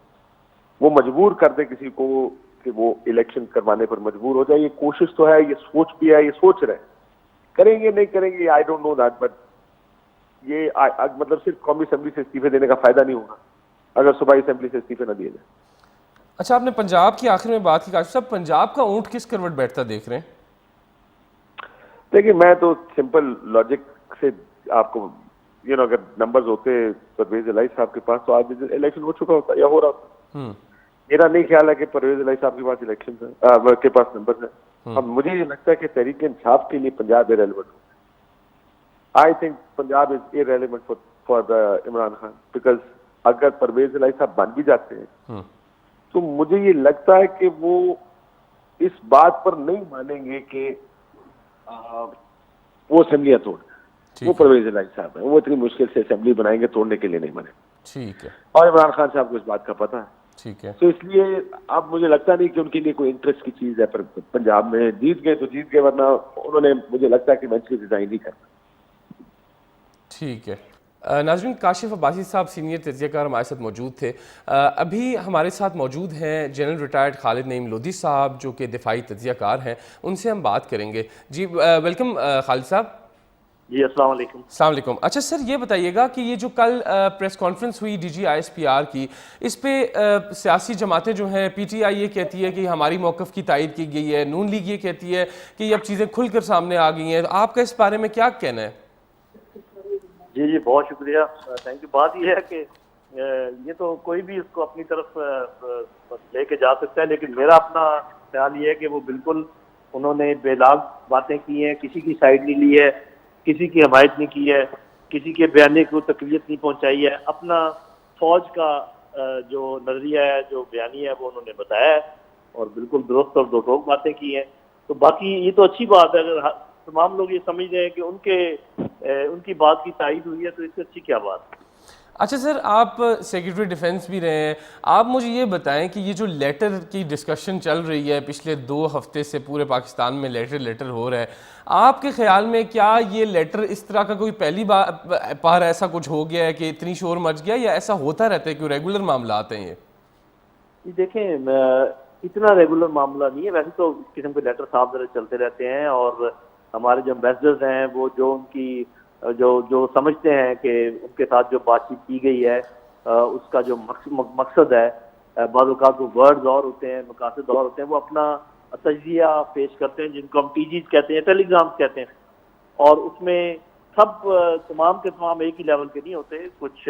وہ مجبور کر دیں کسی کو کہ وہ الیکشن کروانے پر مجبور ہو جائے. یہ کوشش تو ہے, یہ سوچ بھی ہے, یہ سوچ رہے ہیں. کریں گے نہیں کریں گے I don't know that, but یہ مطلب صرف قومی اسمبلی سے استعفے دینے کا فائدہ نہیں ہوگا اگر صوبائی اسمبلی سے استعفے نہ دیے جائیں. اچھا, آپ نے پنجاب کی آخر میں بات کی کاشف صاحب, پنجاب کا اونٹ کس کروٹ بیٹھتا دیکھ رہے ہیں؟ دیکھیے میں تو سمپل لاجک سے آپ کو اگر نمبرز ہوتے پرویز الہی صاحب کے پاس تو آج الیکشن ہو چکا ہوتا یا ہو رہا ہوتا. میرا نہیں خیال ہے کہ پرویز الہی صاحب کے پاس الیکشن ہے, کے پاس نمبرز ہیں. اب مجھے یہ لگتا ہے کہ تحریک انصاف کے لیے Punjab irrelevant who. I think Punjab is irrelevant for Imran Khan, because اگر پرویز الہی صاحب بن بھی جاتے ہیں تو مجھے یہ لگتا ہے کہ وہ اس بات پر نہیں مانیں گے کہ وہ اسمبلیاں توڑ. وہ پرویز الہی صاحب ہیں, وہ اتنی مشکل سے اسمبلی بنائیں گے, توڑنے کے لیے نہیں مانیں. ٹھیک ہے اور عمران خان صاحب کو اس بات کا پتہ ہے. ٹھیک ہے تو اس لیے اب مجھے لگتا نہیں کہ ان کے لیے کوئی انٹرسٹ کی چیز ہے. پر پنجاب میں جیت گئے تو جیت گئے, ورنہ انہوں نے مجھے لگتا ہے کہ میچ کی ڈیزائن نہیں کرنا. ٹھیک ہے. ناظرین, کاشف عباسی صاحب سینئر تجزیہ کار ہمارے ساتھ موجود تھے. ابھی ہمارے ساتھ موجود ہیں جنرل ریٹائرڈ خالد نعیم لودھی صاحب, جو کہ دفاعی تجزیہ کار ہیں. ان سے ہم بات کریں گے. جی ویلکم خالد صاحب. جی السلام علیکم. السلام علیکم. اچھا سر, یہ بتائیے گا کہ یہ جو کل پریس کانفرنس ہوئی D G I S P R کی, اس پہ سیاسی جماعتیں جو ہیں, پی ٹی آئی یہ کہتی ہے کہ ہماری موقف کی تائید کی گئی ہے, نون لیگ یہ کہتی ہے کہ یہ اب چیزیں کھل کر سامنے آ گئی ہیں. آپ کا اس بارے میں کیا کہنا ہے؟ جی بہت شکریہ, تھینک یو. بات یہ ہے کہ یہ تو کوئی بھی اس کو اپنی طرف لے کے جا سکتا ہے, لیکن میرا اپنا خیال یہ ہے کہ وہ بالکل انہوں نے بے لاگ باتیں کی ہیں, کسی کی سائڈ نہیں لی ہے, کسی کی حمایت نہیں کی ہے, کسی کے بیانے کو تقویت نہیں پہنچائی ہے. اپنا فوج کا جو نظریہ ہے, جو بیانی ہے, وہ انہوں نے بتایا ہے اور بالکل درست اور دو ٹوک باتیں کی ہیں. تو باقی یہ تو اچھی بات ہے, اگر تمام لوگ یہ سمجھ رہے ہیں کہ ان کی بات کی تائید ہوئی ہے تو اس سے اچھی کیا بات ہے. اچھا سر, آپ سیکرٹری ڈیفنس بھی رہے ہیں, آپ مجھے یہ بتائیں کہ یہ جو لیٹر کی ڈسکشن چل رہی ہے پچھلے 2 ہفتے سے پورے پاکستان میں لیٹر ہو رہا ہے, آپ کے خیال میں کیا یہ لیٹر اس طرح کا کوئی پہلی بار ایسا کچھ ہو گیا ہے کہ اتنی شور مچ گیا, یا ایسا ہوتا رہتا ہے کہ ریگولر معاملات ہیں یہ؟ دیکھیں اتنا ریگولر معاملہ نہیں ہے, ویسے تو اس قسم کے لیٹر صاف چلتے رہتے ہیں, اور ہمارے جو امبیسڈرز ہیں وہ جو ان کی جو سمجھتے ہیں کہ ان کے ساتھ جو بات چیت کی گئی ہے اس کا جو مقصد ہے, بعض اوقات وہ ورڈز اور ہوتے ہیں, مقاصد اور ہوتے ہیں, وہ اپنا تجزیہ پیش کرتے ہیں جن کو ہم ٹی جیز کہتے ہیں, ٹیلی گرامز کہتے ہیں, اور اس میں سب تمام کے تمام ایک ہی لیول کے نہیں ہوتے, کچھ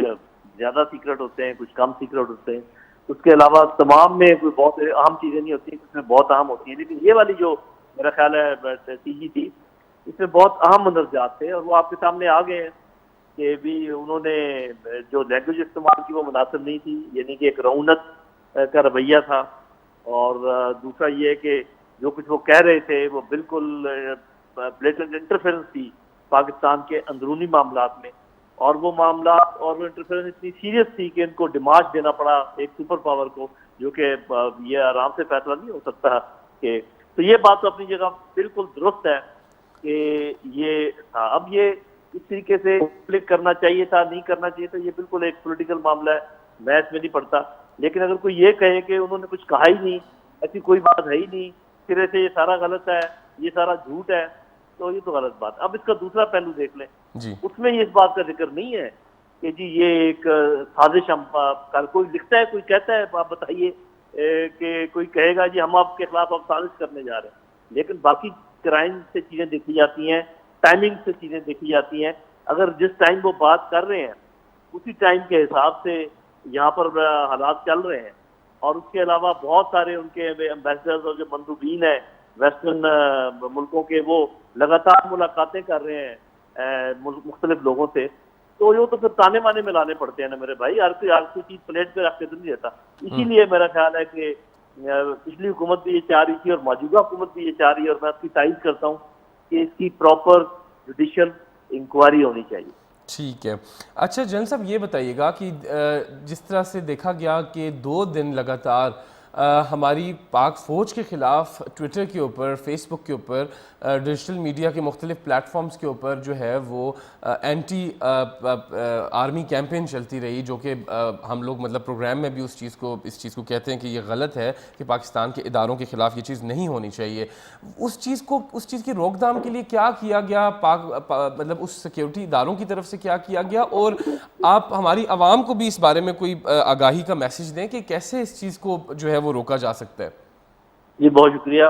زیادہ سیکرٹ ہوتے ہیں, کچھ کم سیکرٹ ہوتے ہیں. اس کے علاوہ تمام میں کوئی بہت اہم چیزیں نہیں ہوتی, اس میں بہت اہم ہوتی ہیں. لیکن یہ والی جو میرا خیال ہے سی جی تھی, اس میں بہت اہم مندرجات تھے, اور وہ آپ کے سامنے آ گئے ہیں کہ بھی انہوں نے جو لینگویج استعمال کی وہ مناسب نہیں تھی, یعنی کہ ایک رعونت کا رویہ تھا, اور دوسرا یہ کہ جو کچھ وہ کہہ رہے تھے وہ بالکل بلیٹنٹ انٹرفیرنس تھی پاکستان کے اندرونی معاملات میں, اور وہ معاملات اور وہ انٹرفیرنس اتنی سیریس تھی کہ ان کو ڈیمانڈ دینا پڑا ایک سپر پاور کو, جو کہ یہ آرام سے فیصلہ نہیں ہو سکتا کہ. تو یہ بات تو اپنی جگہ بالکل درست ہے کہ یہ تھا. اب یہ اس طریقے سے کلک کرنا چاہیے تھا, نہیں کرنا چاہیے تھا, یہ بالکل ایک پولیٹیکل معاملہ ہے, میں اس میں نہیں پڑتا. لیکن اگر کوئی یہ کہے کہ انہوں نے کچھ کہا ہی نہیں, ایسی کوئی بات ہے ہی نہیں, سرے سے یہ سارا غلط ہے, یہ سارا جھوٹ ہے, تو یہ تو غلط بات. اب اس کا دوسرا پہلو دیکھ لیں, اس میں یہ اس بات کا ذکر نہیں ہے کہ جی یہ ایک سازش, ہم کوئی لکھتا ہے, کوئی کہتا ہے, آپ بتائیے کہ کوئی کہے گا جی ہم آپ کے خلاف اب سازش کرنے جا رہے ہیں, لیکن باقی کرائم سے چیزیں دیکھی جاتی ہیں, ٹائمنگ سے چیزیں دیکھی جاتی ہیں. اگر جس ٹائم وہ بات کر رہے ہیں اسی ٹائم کے حساب سے یہاں پر حالات چل رہے ہیں, اور اس کے علاوہ بہت سارے ان کے امبیسڈرز اور جو مندوبین ہیں ویسٹرن ملکوں کے, وہ لگاتار ملاقاتیں کر رہے ہیں مختلف لوگوں سے, تو یہ تو پھر تانے مانے میں لانے پڑتے ہیں نا میرے بھائی, ہر کوئی چیز پلیٹ پہ رکھ کے تو نہیں رہتا. اسی لیے میرا خیال ہے کہ پچھلی حکومت بھی یہ چاہ رہی تھی اور موجودہ حکومت بھی یہ چاہ رہی ہے, اور میں اس کی تائید کرتا ہوں کہ اس کی پراپر جوڈیشل انکوائری ہونی چاہیے. ٹھیک ہے. اچھا جنرل صاحب, یہ بتائیے گا کہ جس طرح سے دیکھا گیا کہ 2 دن لگاتار ہماری پاک فوج کے خلاف ٹویٹر کے اوپر, فیس بک کے اوپر, ڈیجیٹل میڈیا کے مختلف پلیٹ فارمز کے اوپر جو ہے وہ اینٹی آرمی کیمپین چلتی رہی, جو کہ ہم لوگ مطلب پروگرام میں بھی اس چیز کو کہتے ہیں کہ یہ غلط ہے, کہ پاکستان کے اداروں کے خلاف یہ چیز نہیں ہونی چاہیے. اس چیز کی روک تھام کے لیے کیا کیا گیا, مطلب اس سیکیورٹی اداروں کی طرف سے کیا کیا گیا, اور آپ ہماری عوام کو بھی اس بارے میں کوئی آگاہی کا میسج دیں کہ کیسے اس چیز کو جو ہے وہ روکا جا سکتا ہے؟ جی بہت شکریہ.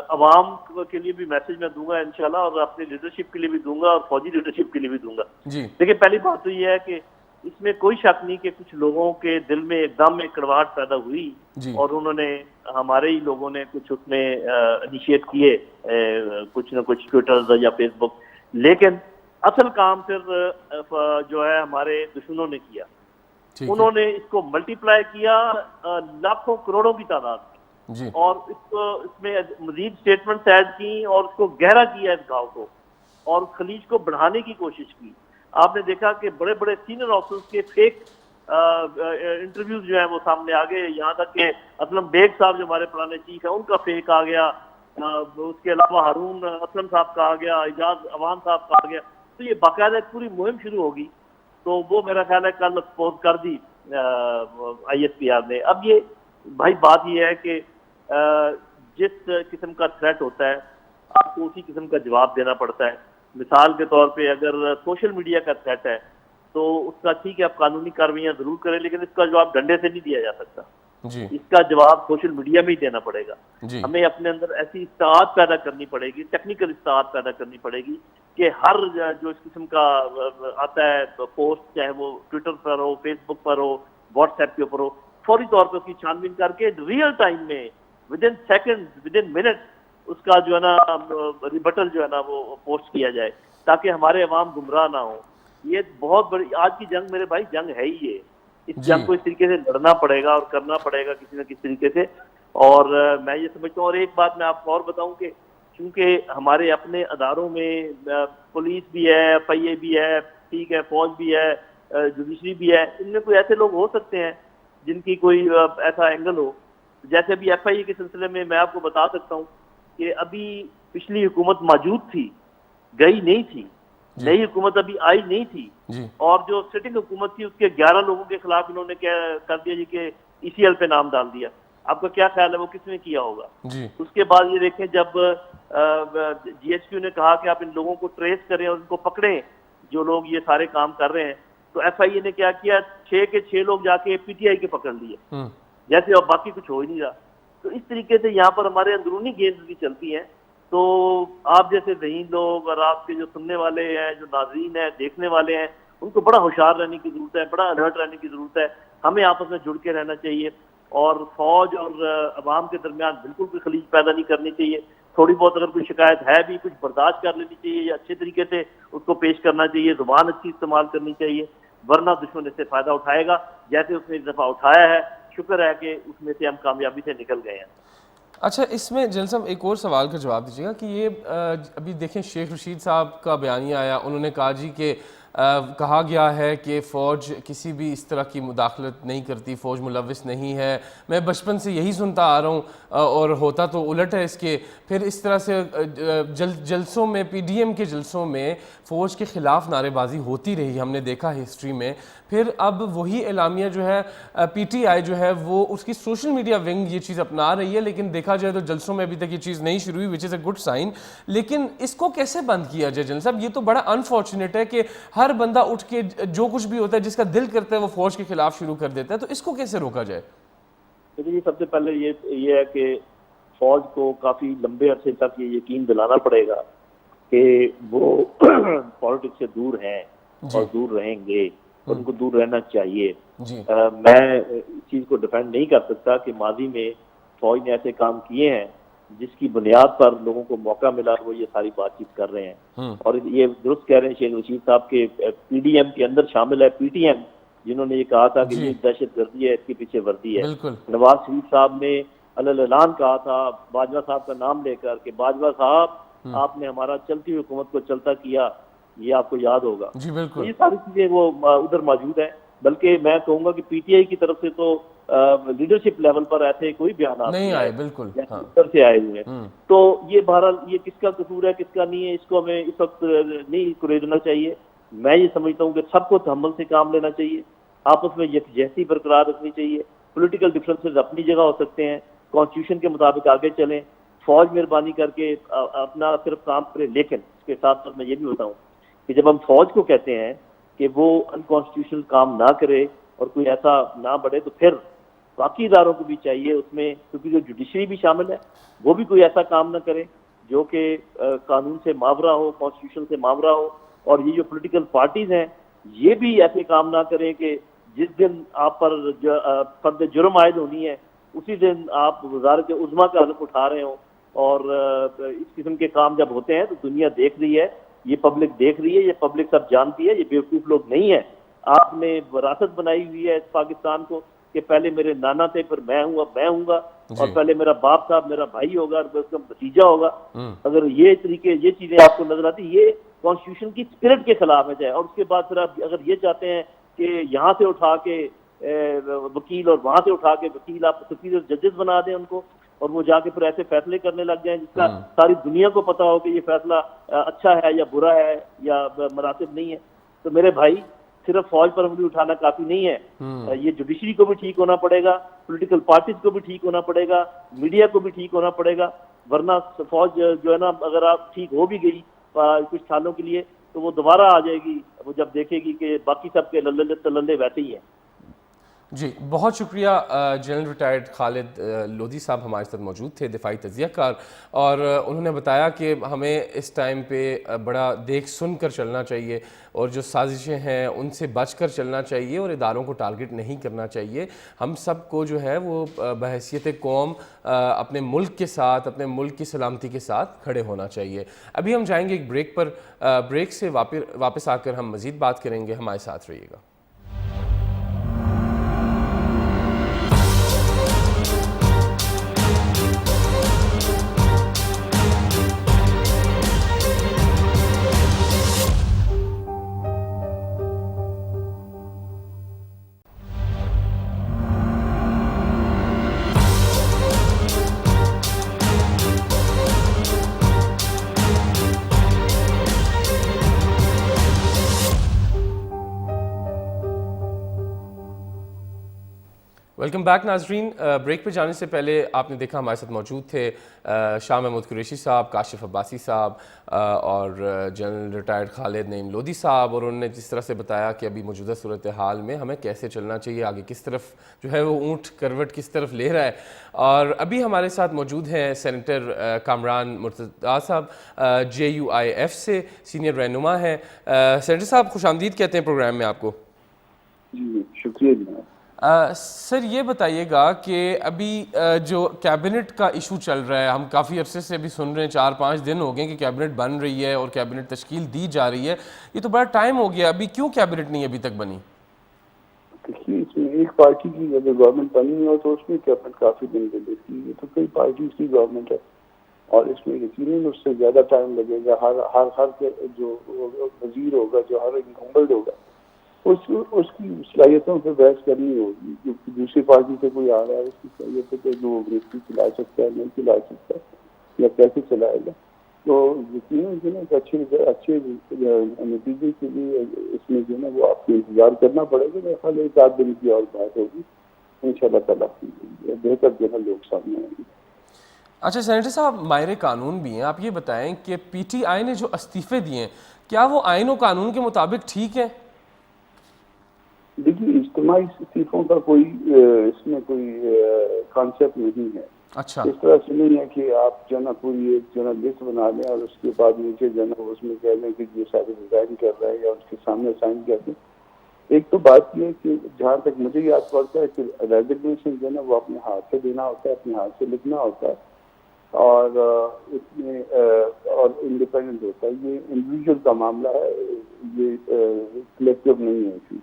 عوام کے لیے بھی میسج میں دوں گا انشاءاللہ, اور اپنی لیڈرشپ کے لیے بھی دوں گا, اور فوجی لیڈرشپ کے لیے بھی دوں گا. دیکھیں پہلی بات تو یہ ہے کہ اس میں کوئی شک نہیں کہ کچھ لوگوں کے دل میں ایک دم ایک کڑواہٹ پیدا ہوئی, اور انہوں نے, ہمارے ہی لوگوں نے کچھ اس میں انیشیٹ کیے, کچھ نہ کچھ ٹویٹر یا فیس بک, لیکن اصل کام پھر جو ہے ہمارے دشمنوں نے کیا. انہوں نے اس کو ملٹی پلائی کیا لاکھوں کروڑوں کی تعداد میں, اور اس میں مزید سٹیٹمنٹس ایڈ کی, اور اس کو گہرا کیا اس گاؤں کو, اور خلیج کو بڑھانے کی کوشش کی. آپ نے دیکھا کہ بڑے بڑے سینئر آفیسرز کے فیک انٹرویوز جو ہیں وہ سامنے آ گئے، یہاں تک کہ اسلم بیگ صاحب جو ہمارے پرانے چیف ہیں ان کا فیک آ گیا، اس کے علاوہ ہارون اسلم صاحب کا آ گیا، اعجاز عوان صاحب کا آ گیا. تو یہ باقاعدہ ایک پوری مہم شروع ہوگی. تو وہ میرا خیال ہے کل ایکسپوز کر دی ISPR نے. اب یہ بھائی بات یہ ہے کہ جس قسم کا تھریٹ ہوتا ہے آپ کو اسی قسم کا جواب دینا پڑتا ہے. مثال کے طور پہ اگر سوشل میڈیا کا تھریٹ ہے تو اس کا ٹھیک ہے آپ قانونی کارروائیاں ضرور کریں، لیکن اس کا جواب ڈنڈے سے نہیں دیا جا سکتا. جی اس کا جواب سوشل میڈیا میں ہی دینا پڑے گا. جی ہمیں اپنے اندر ایسی استعداد پیدا کرنی پڑے گی، ٹیکنیکل استعداد پیدا کرنی پڑے گی کہ ہر جو اس قسم کا آتا ہے پوسٹ، چاہے وہ ٹویٹر پر ہو، فیس بک پر ہو، واٹس ایپ کے اوپر ہو، فوری طور پہ اس کی چھان بین کر کے ریئل ٹائم میں within second within minute اس کا جو ہے نا ریبٹل جو ہے نا وہ پوسٹ کیا جائے تاکہ ہمارے عوام گمراہ نہ ہو. یہ بہت بڑی آج کی جنگ میرے بھائی جنگ ہے ہی یہ. اس جنگ کو اس طریقے سے لڑنا پڑے گا اور کرنا پڑے گا کسی نہ کسی طریقے سے. اور میں یہ سمجھتا ہوں، اور ایک بات میں آپ کو اور بتاؤں کہ چونکہ ہمارے اپنے اداروں میں پولیس بھی ہے، FIA بھی ہے، ٹھیک ہے، فوج بھی ہے، جوڈیشری بھی ہے، ان میں کوئی ایسے لوگ ہو سکتے ہیں جن کی کوئی ایسا اینگل ہو. جیسے ابھی FIA کے سلسلے میں میں آپ کو بتا سکتا ہوں کہ ابھی پچھلی حکومت موجود تھی، گئی نہیں تھی، نئی حکومت ابھی آئی نہیں تھی، اور جو سٹنگ حکومت تھی اس کے 11 لوگوں کے خلاف انہوں نے کیا کر دیا جی کہ ECL پہ نام ڈال دیا. آپ کا کیا خیال ہے وہ کس نے کیا ہوگا؟ اس کے بعد یہ دیکھیں جب GHQ نے کہا کہ آپ ان لوگوں کو ٹریس کریں اور ان کو پکڑیں جو لوگ یہ سارے کام کر رہے ہیں، تو FIA نے کیا کیا، 6 کے 6 لوگ جا کے PTI کے پکڑ لیے جیسے، اور باقی کچھ ہو ہی نہیں رہا. تو اس طریقے سے یہاں پر ہمارے اندرونی گیمز بھی چلتی ہیں. تو آپ جیسے ذہین لوگ اور آپ کے جو سننے والے ہیں، جو ناظرین ہیں، دیکھنے والے ہیں، ان کو بڑا ہوشیار رہنے کی ضرورت ہے، بڑا الرٹ رہنے کی ضرورت ہے. ہمیں آپس میں جڑ کے رہنا چاہیے اور فوج اور عوام کے درمیان بالکل کوئی خلیج پیدا نہیں کرنی چاہیے. تھوڑی بہت اگر کوئی شکایت ہے بھی کچھ برداشت کر لینی چاہیے یا اچھے طریقے سے اس کو پیش کرنا چاہیے. زبان اچھی استعمال کرنی چاہیے، ورنہ دشمن اس سے فائدہ اٹھائے گا جیسے اس نے اس دفعہ اٹھایا ہے. شکر ہے کہ اس میں سے ہم کامیابی سے نکل گئے ہیں. اچھا، اس میں جنرل صاحب ایک اور سوال کا جواب دیجیے گا کہ یہ ابھی دیکھیں شیخ رشید صاحب کا بیانیہ آیا، انہوں نے کہا جی کہ کہا گیا ہے کہ فوج کسی بھی اس طرح کی مداخلت نہیں کرتی، فوج ملوث نہیں ہے. میں بچپن سے یہی سنتا آ رہا ہوں اور ہوتا تو الٹ ہے اس کے. پھر اس طرح سے جلسوں میں PDM کے جلسوں میں فوج کے خلاف نعرے بازی ہوتی رہی، ہم نے دیکھا ہسٹری میں. پھر اب وہی اعلامیہ جو ہے PTI جو ہے وہ اس کی سوشل میڈیا ونگ یہ چیز اپنا رہی ہے، لیکن دیکھا جائے تو جلسوں میں ابھی تک یہ چیز نہیں شروع ہوئی، وچ از اے گڈ سائن. لیکن اس کو کیسے بند کیا جائے جنرل صاحب؟ یہ تو بڑا انفارچونیٹ ہے کہ ہر بندہ اٹھ کے جو کچھ بھی ہوتا ہے جس کا دل کرتا ہے وہ فوج کے خلاف شروع کر دیتا ہے. تو اس کو کیسے روکا جائے؟ دیکھیے، سب سے پہلے یہ ہے کہ فوج کو کافی لمبے عرصے تک یہ یقین دلانا پڑے گا کہ وہ پالیٹکس سے دور ہیں اور دور رہیں گے اور ان کو دور رہنا چاہیے. میں اس چیز کو ڈیفینڈ نہیں کر سکتا کہ ماضی میں فوج نے ایسے کام کیے ہیں جس کی بنیاد پر لوگوں کو موقع ملا وہ یہ ساری بات چیت کر رہے ہیں. اور یہ درست کہہ رہے ہیں شیخ رشید صاحب کے PDM کے اندر شامل ہے PTM، جنہوں نے یہ کہا تھا کہ یہ دہشت گردی ہے، اس کے پیچھے وردی ہے. نواز شریف صاحب نے اعلان کہا تھا باجوہ صاحب کا نام لے کر کہ باجوہ صاحب آپ نے ہمارا چلتی ہوئی حکومت کو چلتا کیا، یہ آپ کو یاد ہوگا. یہ ساری چیزیں وہ ادھر موجود ہیں. بلکہ میں کہوں گا کہ PTI کی طرف سے تو لیڈرشپ لیول پر ایسے کوئی بیانات نہیں آئے، بالکل سے آئے ہوئے ہیں. تو یہ بہرحال یہ کس کا قصور ہے کس کا نہیں ہے، اس کو ہمیں اس وقت نہیں کریدنا چاہیے. میں یہ سمجھتا ہوں کہ سب کو تحمل سے کام لینا چاہیے، آپس میں یکجہتی برقرار رکھنی چاہیے. پولیٹیکل ڈفرینسز اپنی جگہ ہو سکتے ہیں، کانسٹیٹیوشن کے مطابق آگے چلیں، فوج مہربانی کر کے اپنا صرف کام کرے. لیکن اس کے ساتھ ساتھ میں یہ بھی بتاؤں کہ جب ہم فوج کو کہتے ہیں کہ وہ انکانسٹیٹیوشنل کام نہ کرے اور کوئی ایسا نہ بڑھے، تو پھر باقی اداروں کو بھی چاہیے اس میں، کیونکہ جو جوڈیشری بھی شامل ہے وہ بھی کوئی ایسا کام نہ کرے جو کہ قانون سے ماورا ہو، کانسٹیٹیوشن سے ماورا ہو. اور یہ جو پولیٹیکل پارٹیز ہیں یہ بھی ایسے کام نہ کریں کہ جس دن آپ پر فرد جرم عائد ہونی ہے اسی دن آپ وزارت عظمیٰ کا حلف اٹھا رہے ہوں. اور اس قسم کے کام جب ہوتے ہیں تو دنیا دیکھ رہی ہے، یہ پبلک دیکھ رہی ہے، یہ پبلک سب جانتی ہے، یہ بیوقوف لوگ نہیں ہیں. آپ نے وراثت بنائی ہوئی ہے اس پاکستان کو کہ پہلے میرے نانا تھے، پھر میں ہوں، اب میں ہوں گا، اور پہلے میرا باپ تھا، میرا بھائی ہوگا، اور اس کا بھتیجا ہوگا. اگر یہ چیزیں آپ کو نظر آتی، یہ کانسٹیٹیوشن کی اسپرٹ کے خلاف ہے. اور اس کے بعد پھر آپ اگر یہ چاہتے ہیں کہ یہاں سے اٹھا کے وکیل اور وہاں سے اٹھا کے وکیل آپ سپیریئر ججز بنا دیں ان کو, اور وہ جا کے پھر ایسے فیصلے کرنے لگ جائیں جس کا ساری دنیا کو پتا ہو کہ یہ فیصلہ اچھا ہے یا برا ہے یا مناسب نہیں ہے. تو میرے بھائی صرف فوج پر انگلی اٹھانا کافی نہیں ہے, یہ جوڈیشری کو بھی ٹھیک ہونا پڑے گا, پولیٹیکل پارٹیز کو بھی ٹھیک ہونا پڑے گا, میڈیا کو بھی ٹھیک ہونا پڑے گا, ورنہ فوج جو ہے نا اگر آپ ٹھیک ہو بھی گئی کچھ سالوں کے لیے تو وہ دوبارہ آ جائے گی وہ جب دیکھے گی کہ باقی سب کے للے تللے ویسے ہی ہیں. جی بہت شکریہ. جنرل ریٹائرڈ خالد لودھی صاحب ہمارے ساتھ موجود تھے, دفاعی تجزیہ کار, اور انہوں نے بتایا کہ ہمیں اس ٹائم پہ بڑا دیکھ سن کر چلنا چاہیے اور جو سازشیں ہیں ان سے بچ کر چلنا چاہیے اور اداروں کو ٹارگٹ نہیں کرنا چاہیے. ہم سب کو جو ہے وہ بحیثیت قوم اپنے ملک کے ساتھ, اپنے ملک کی سلامتی کے ساتھ کھڑے ہونا چاہیے. ابھی ہم جائیں گے ایک بریک پر, بریک سے واپس آ کر ہم مزید بات کریں گے. ہمارے ساتھ رہیے گا. ویلکم بیک ناظرین. بریک پہ جانے سے پہلے آپ نے دیکھا ہمارے ساتھ موجود تھے شاہ محمود قریشی صاحب, کاشف عباسی صاحب اور جنرل ریٹائرڈ خالد نعیم لودھی صاحب, اور انہوں نے جس طرح سے بتایا کہ ابھی موجودہ صورتحال میں ہمیں کیسے چلنا چاہیے, آگے کس طرف جو ہے وہ اونٹ کروٹ کس طرف لے رہا ہے. اور ابھی ہمارے ساتھ موجود ہیں سینیٹر کامران مرتضیٰ صاحب, JUIF سے سینئر رہنما ہیں. سینیٹر صاحب خوش آمدید کہتے ہیں پروگرام میں آپ کو. جی شکریہ جناب. سر یہ بتائیے گا کہ ابھی جو کیبنٹ کا ایشو چل رہا ہے, ہم کافی عرصے سے ابھی سن رہے ہیں, 4-5 دن ہو گئے کہ کیبنٹ بن رہی ہے اور کیبنٹ تشکیل دی جا رہی ہے, یہ تو بڑا ٹائم ہو گیا, ابھی کیوں کیبنٹ نہیں ابھی تک بنی؟ دیکھیے اس میں ایک پارٹی کی اگر گورنمنٹ بنی ہو تو اس میں کیبنٹ کافی دن لے لیتی ہے, یہ تو کئی پارٹیز کی گورنمنٹ ہے اور اس میں یقیناً اس سے زیادہ ٹائم لگے گا. ہر جو وزیر ہوگا, جو ہر انکمبلڈ ہوگا, اس کی صلاحیتوں پہ بحث کرنی ہوگی. کیونکہ دوسری پارٹی سے کوئی آ رہا ہے, اس کی صلاحیتوں پہ جو منسٹری چلا سکتا ہے, نہیں چلا سکتا یا کیسے چلائے گا. تو یقیناً جو ہے اچھے نتیجے کے لیے اس میں جو ہے نا وہ آپ کو انتظار کرنا پڑے گا. میرے خیال 1-8 دن کی اور بات ہوگی, ان شاء اللہ تعالیٰ بہتر جو ہے لوگ سامنے آئیں گے. اچھا سینیٹر صاحب, ماہر قانون بھی ہیں, آپ یہ بتائیں کہ PTI نے جو استعفے دیے ہیں کیا وہ آئین و قانون کے مطابق ٹھیک ہیں؟ دیکھیے اجتماعی استعفوں کا کوئی اس میں کوئی کانسیپٹ نہیں ہے. اچھا, اس طرح سے نہیں ہے کہ آپ جو ہے نا پوری ایک جو ہے نا لسٹ بنا لیں اور اس کے بعد نیچے جو ہے نا اس میں کہہ لیں کہ یہ سارے ڈیزائن کر رہے ہیں یا اس کے سامنے سائن کر دیں. ایک تو بات یہ ہے کہ جہاں تک مجھے یاد پڑتا ہے کہ ریزگنیشن جو ہے نا وہ اپنے ہاتھ سے دینا ہوتا ہے, اپنے ہاتھ سے لکھنا ہوتا ہے اور اس میں اور انڈیپینڈنٹ ہوتا ہے. یہ انڈیویجول کا معاملہ ہے, یہ کلیکٹیو نہیں ہے ایشو.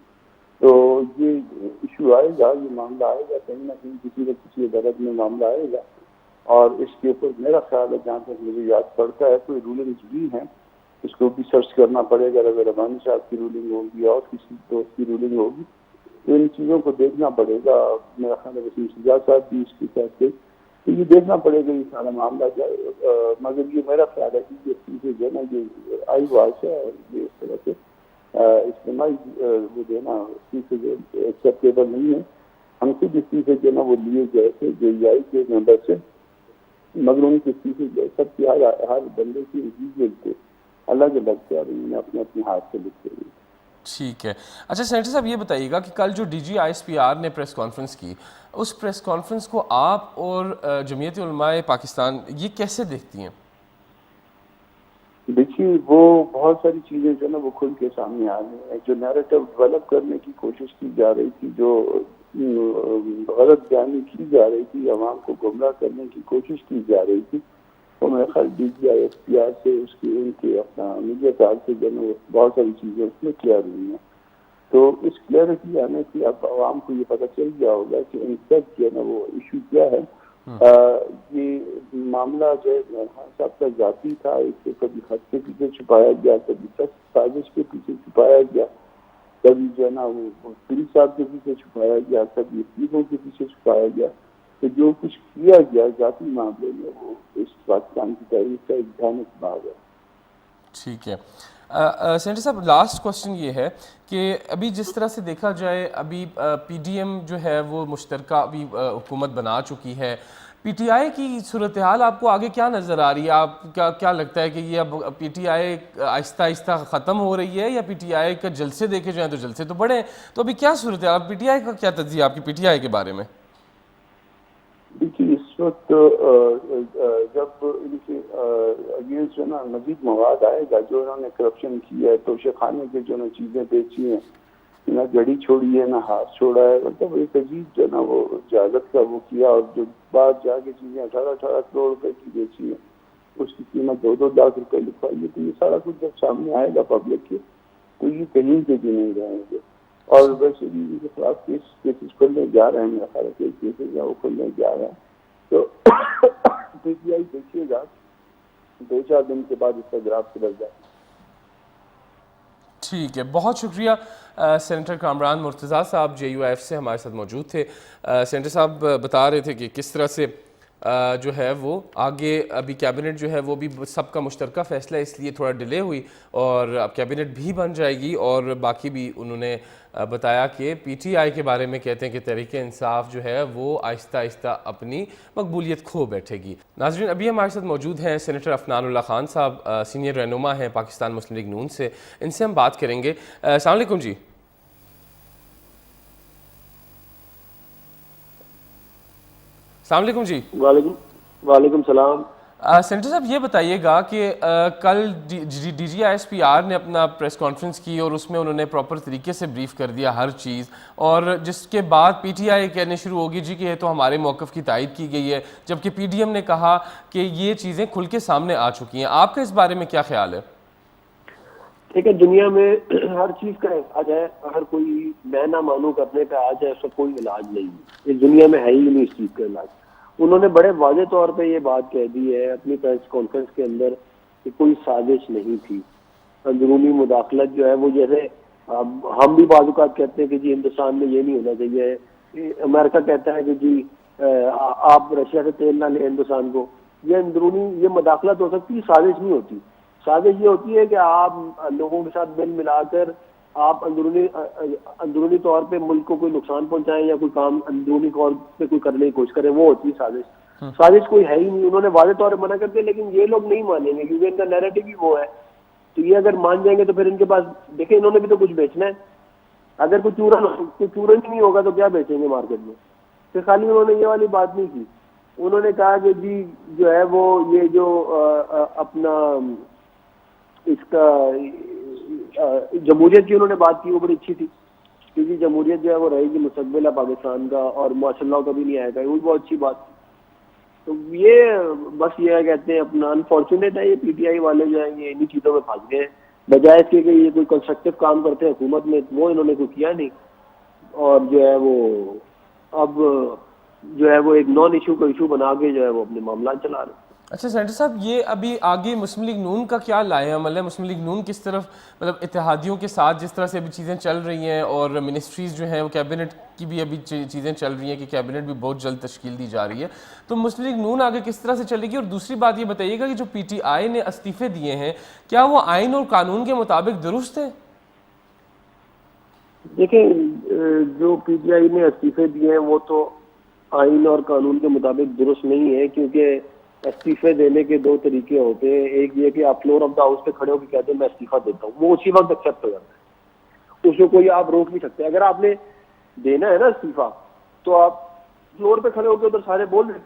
تو یہ ایشو آئے گا, یہ معاملہ آئے گا کہیں نہ کہیں کسی نہ کسی عدالت میں معاملہ آئے گا, اور اس کے اوپر میرا خیال ہے جہاں تک مجھے یاد پڑتا ہے کوئی رولنگز بھی ہیں, اس کو بھی سرچ کرنا پڑے گا. رضا ربانی صاحب کی رولنگ ہوگی اور کسی دوست کی رولنگ ہوگی, تو ان چیزوں کو دیکھنا پڑے گا. میرا خیال ہے وسیم سجاد صاحب بھی اس کی ساتھ سے, تو یہ دیکھنا پڑے گا یہ سارا معاملہ جائے. مگر یہ میرا خیال ہے کہ یہ جو ہے نا یہ آئی واش ہے, یہ اس طرح سے اجتماعی وہ جو ہے نا استعفے جو ایکسیپٹیبل نہیں ہے. ہم سے بھی استعفے جو ہے نا وہ لیے گئے تھے JUI کے ممبر سے, مگر ان کے استعفے جو سب کی ہر بندے کی انڈیویجول تھے, الگ الگ تھے, اور انہوں نے اپنے اپنے ہاتھ سے لکھتے ہوئے. ٹھیک ہے. اچھا سینیٹر صاحب یہ بتائیے گا کہ کل جو DG ISPR نے پریس کانفرنس کی, اس پریس کانفرنس کو آپ اور جمعیت علماء پاکستان یہ کیسے دیکھتی ہیں؟ دیکھیے وہ بہت ساری چیزیں جو ہے نا وہ کھل کے سامنے آ گئی ہیں. جو نیریٹو ڈیولپ کرنے کی کوشش کی جا رہی تھی, جو غلط بیانی کی جا رہی تھی, عوام کو گمراہ کرنے کی کوشش کی جا رہی تھی, تو میرے خیال DG ISPR سے اس کی ان کے اپنا میڈیا کار سے جو ہے نا بہت ساری چیزیں اس میں کلیئر ہوئی ہیں. تو اس کلیئرٹی آنے سے اب عوام کو یہ پتہ چل گیا ہوگا کہ ان سب جو ہے نا وہ ایشو کیا ہے. یہ معاملہ جو ہے صاحب کا ذاتی تھا, اس کو کبھی خط کے پیچھے چھپایا گیا, کبھی سازش کے پیچھے چھپایا گیا, کبھی جو ہے نا وہ پولیس صاحب کے پیچھے چھپایا گیا, کبھی وکیلوں کے پیچھے چھپایا گیا. تو جو کچھ کیا گیا ذاتی معاملے میں وہ اس پاکستان کی تاریخ کا ایک بھیانک بھاگ ہے. ٹھیک ہے سینیٹر صاحب, لاسٹ کوشچن یہ ہے کہ ابھی جس طرح سے دیکھا جائے ابھی پی ڈی ایم جو ہے وہ مشترکہ ابھی حکومت بنا چکی ہے, پی ٹی آئی کی صورتحال آپ کو آگے کیا نظر آ رہی ہے؟ آپ کیا لگتا ہے کہ یہ اب پی ٹی آئی آہستہ آہستہ ختم ہو رہی ہے, یا پی ٹی آئی کا جلسے دیکھے جائیں تو جلسے تو بڑے ہیں, تو ابھی کیا صورتحال, پی ٹی آئی کا کیا تجزیہ آپ کی پی ٹی آئی کے بارے میں؟ دیکھیے اس وقت جب ان کے اگینسٹ جو ہے نا مزید مواد آئے گا, جو انہوں نے کرپشن کی ہے, توشے خانے کے جو نا چیزیں بیچی ہیں, نہ گھڑی چھوڑی ہے نہ ہاتھ چھوڑا ہے, مطلب ایک عجیب جو ہے نا وہ جہالت کا وہ کیا, اور جو بعد جا کے چیزیں 18 کروڑ روپے کی بیچی ہیں, اس کی قیمت 2 لاکھ روپے لکھوائی ہے. تو یہ سارا کچھ جب سامنے آئے گا پبلک کے تو یہ کہیں پہ بھی نہیں جائیں گے. اور ویسے بھی ان کے خلاف کیسز کھلنے جا رہے ہیں, میرا خیال ہے کیسز وہ کھلنے جا رہے ہیں. تو پی ٹی آئی دیکھیے گا 2-4 دن کے بعد اس کا گراف سدھر جائے. ٹھیک ہے, بہت شکریہ سینیٹر کامران مرتضیٰ صاحب جے یو ایف سے ہمارے ساتھ موجود تھے. سینیٹر صاحب بتا رہے تھے کہ کس طرح سے جو ہے وہ آگے ابھی کیبنٹ جو ہے وہ بھی سب کا مشترکہ فیصلہ اس لیے تھوڑا ڈیلے ہوئی, اور اب کیبنٹ بھی بن جائے گی. اور باقی بھی انہوں نے بتایا کہ پی ٹی آئی کے بارے میں کہتے ہیں کہ تحریک انصاف جو ہے وہ آہستہ آہستہ اپنی مقبولیت کھو بیٹھے گی. ناظرین, ابھی ہمارے ساتھ موجود ہیں سینیٹر عفنان اللہ خان صاحب, سینئر رہنما ہیں پاکستان مسلم لیگ نون سے, ان سے ہم بات کریں گے. السلام علیکم جی. السلام علیکم جی. وعلیکم السلام. سینیٹر صاحب یہ بتائیے گا کہ کل D G I S P R نے اپنا پریس کانفرنس کی, اور اس میں انہوں نے پراپر طریقے سے بریف کر دیا ہر چیز, اور جس کے بعد پی ٹی آئی کہنے شروع ہوگی جی کہ یہ تو ہمارے موقف کی تائید کی گئی ہے, جبکہ پی ڈی ایم نے کہا کہ یہ چیزیں کھل کے سامنے آ چکی ہیں. آپ کا اس بارے میں کیا خیال ہے؟ ٹھیک ہے, دنیا میں ہر چیز کا علاج ہے, اگر کوئی میں نہ مانو کرنے کا آ جائے اس کا کوئی علاج نہیں ہے, اس دنیا میں ہے ہی نہیں اس چیز کا علاج. انہوں نے بڑے واضح طور پہ یہ بات کہہ دی ہے اپنی پریس کانفرنس کے اندر کہ کوئی سازش نہیں تھی. اندرونی مداخلت جو ہے وہ, جیسے ہم بھی بعض اوقات کہتے ہیں کہ جی ہندوستان میں یہ نہیں ہونا چاہیے, امریکہ کہتا ہے کہ جی آپ رشیا سے تیل نہ لیں ہندوستان کو. یہ اندرونی یہ مداخلت ہو سکتی ہے, سازش نہیں ہوتی. سازش یہ ہوتی ہے کہ آپ لوگوں کے ساتھ مل ملا کر آپ اندرونی طور پہ ملک کو کوئی نقصان پہنچائیں یا کوئی کام اندرونی طور پہ کوئی کرنے کی کوشش کریں, وہ ہوتی ہے سازش. سازش کوئی ہے ہی نہیں. انہوں نے واضح طور پہ منع کر دیا, لیکن یہ لوگ نہیں مانیں گے کیونکہ ان کا نیریٹو ہی وہ ہے. تو یہ اگر مان جائیں گے تو پھر ان کے پاس دیکھیں انہوں نے بھی تو کچھ بیچنا ہے. اگر کوئی چورن ہی نہیں ہوگا تو کیا بیچیں گے مارکیٹ میں؟ پھر خالی انہوں نے یہ والی بات نہیں کی. انہوں نے کہا کہ جی جو ہے وہ یہ جو اپنا اس کا جمہوریت کی انہوں نے بات کی, وہ بڑی اچھی تھی, کیونکہ جمہوریت جو ہے وہ رہے گی مستقبل ہے پاکستان کا, اور ماشاء اللہ کبھی نہیں آئے گا, وہ بھی بہت اچھی بات تھی. تو یہ بس یہ کہتے ہیں اپنا انفارچونیٹ ہے یہ پی ٹی آئی والے جو ہیں یہ انہی چیزوں میں پھنس گئے ہیں, بجائے اس کے کہ یہ کوئی کنسٹرکٹیو کام کرتے ہیں حکومت میں, وہ انہوں نے کوئی کیا نہیں, اور جو ہے وہ اب جو ہے وہ ایک نان ایشو کا ایشو بنا کے جو ہے وہ اپنے معاملات چلا رہے ہیں. اچھا سینیٹر صاحب, یہ ابھی آگے مسلم لیگ نون کا کیا لائے عمل ہے؟ مسلم لیگ نون کس طرف مطلب اتحادیوں کے ساتھ جس طرح سے ابھی چیزیں چل رہی ہیں, اور منسٹریز جو ہیں وہ کیبنٹ کی بھی ابھی چیزیں چل رہی ہیں کہ کیبنٹ بھی بہت جلد تشکیل دی جا رہی ہے, تو مسلم لیگ نون آگے کس طرح سے چلے گی؟ اور دوسری بات یہ بتائیے گا کہ جو پی ٹی آئی نے استعفے دیے ہیں کیا وہ آئین اور قانون کے مطابق درست ہیں؟ دیکھیں جو پی ٹی آئی نے استعفے دیے ہیں وہ تو آئین اور قانون کے مطابق درست نہیں ہے, کیونکہ استعفے دینے کے 2 طریقے ہوتے ہیں. ایک یہ کہ آپ فلور آف دا ہاؤس پہ کھڑے ہو کے کہتے ہیں میں استعفیٰ دیتا ہوں, وہ اسی وقت ایکسیپٹ ہو جاتا ہے, اس کو کوئی آپ روک نہیں سکتے. اگر آپ نے دینا ہے نا استعفیٰ تو آپ فلور پہ کھڑے ہو کے ادھر سارے بول رہے,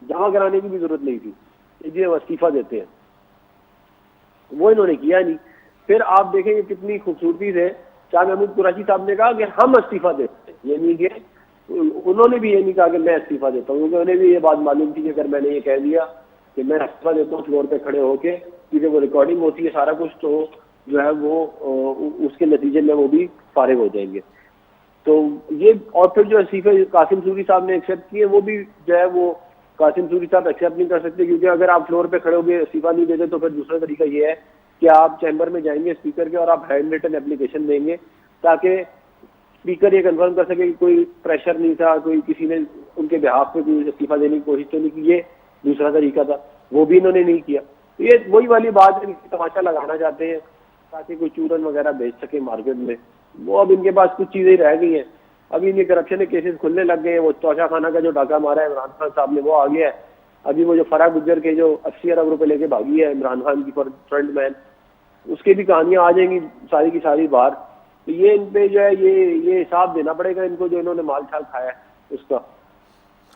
جمع کرانے کی بھی ضرورت نہیں تھی, جی ہم استعفیٰ دیتے ہیں, وہ انہوں نے کیا نہیں. پھر آپ دیکھیں گے کتنی خوبصورتی سے شاہ محمود قریشی صاحب نے کہا کہ ہم استعفیٰ دیتے ہیں, یہ نہیں کہ انہوں نے بھی یہ نہیں کہا کہ میں استعفیٰ دیتا ہوں, کیونکہ انہیں بھی یہ بات معلوم تھی کہ اگر میں نے یہ کہہ دیا کہ میں استعفیٰ دیتا ہوں فلور پہ کھڑے ہو کے, کیونکہ وہ ریکارڈنگ ہوتی ہے سارا کچھ, تو جو ہے وہ اس کے نتیجے میں وہ بھی فارغ ہو جائیں گے. تو یہ اور پھر جو استعفے قاسم سوری صاحب نے ایکسیپٹ کیے, وہ بھی جو ہے وہ قاسم سوری صاحب ایکسیپٹ نہیں کر سکتے, کیونکہ اگر آپ فلور پہ کھڑے ہو کے استعفیٰ نہیں دیتے تو پھر دوسرا طریقہ یہ ہے کہ آپ چیمبر میں جائیں گے اسپیکر کے اور آپ ہینڈ ریٹن اپلیکیشن دیں گے تاکہ اسپیکر یہ کنفرم کر سکے کہ کوئی پریشر نہیں تھا, کوئی کسی نے ان کے بہاف پہ کوئی استعفیٰ دینے کی کوشش تو نہیں کی. یہ دوسرا طریقہ تھا, وہ بھی انہوں نے نہیں کیا. تو یہ وہی والی بات ہے, تماشا لگانا چاہتے ہیں تاکہ کوئی چورن وغیرہ بیچ سکے مارکیٹ میں. وہ اب ان کے پاس کچھ چیزیں رہ گئی ہیں. ابھی ان کے کرپشن کے کیسز کھلنے لگ گئے ہیں. وہ توشہ خانہ کا جو ڈاکہ مارا ہے عمران خان صاحب نے وہ آ گیا ہے. ابھی وہ جو فرح گجر کے جو 80 ارب روپے لے کے بھاگی ہے عمران خان کی فرنٹ مین, اس کی بھی کہانیاں آ جائیں گی ساری کی ساری باہر. تو یہ ان پہ جو ہے یہ حساب دینا پڑے گا ان کو جو انہوں نے مال چھال کھایا ہے اس کا.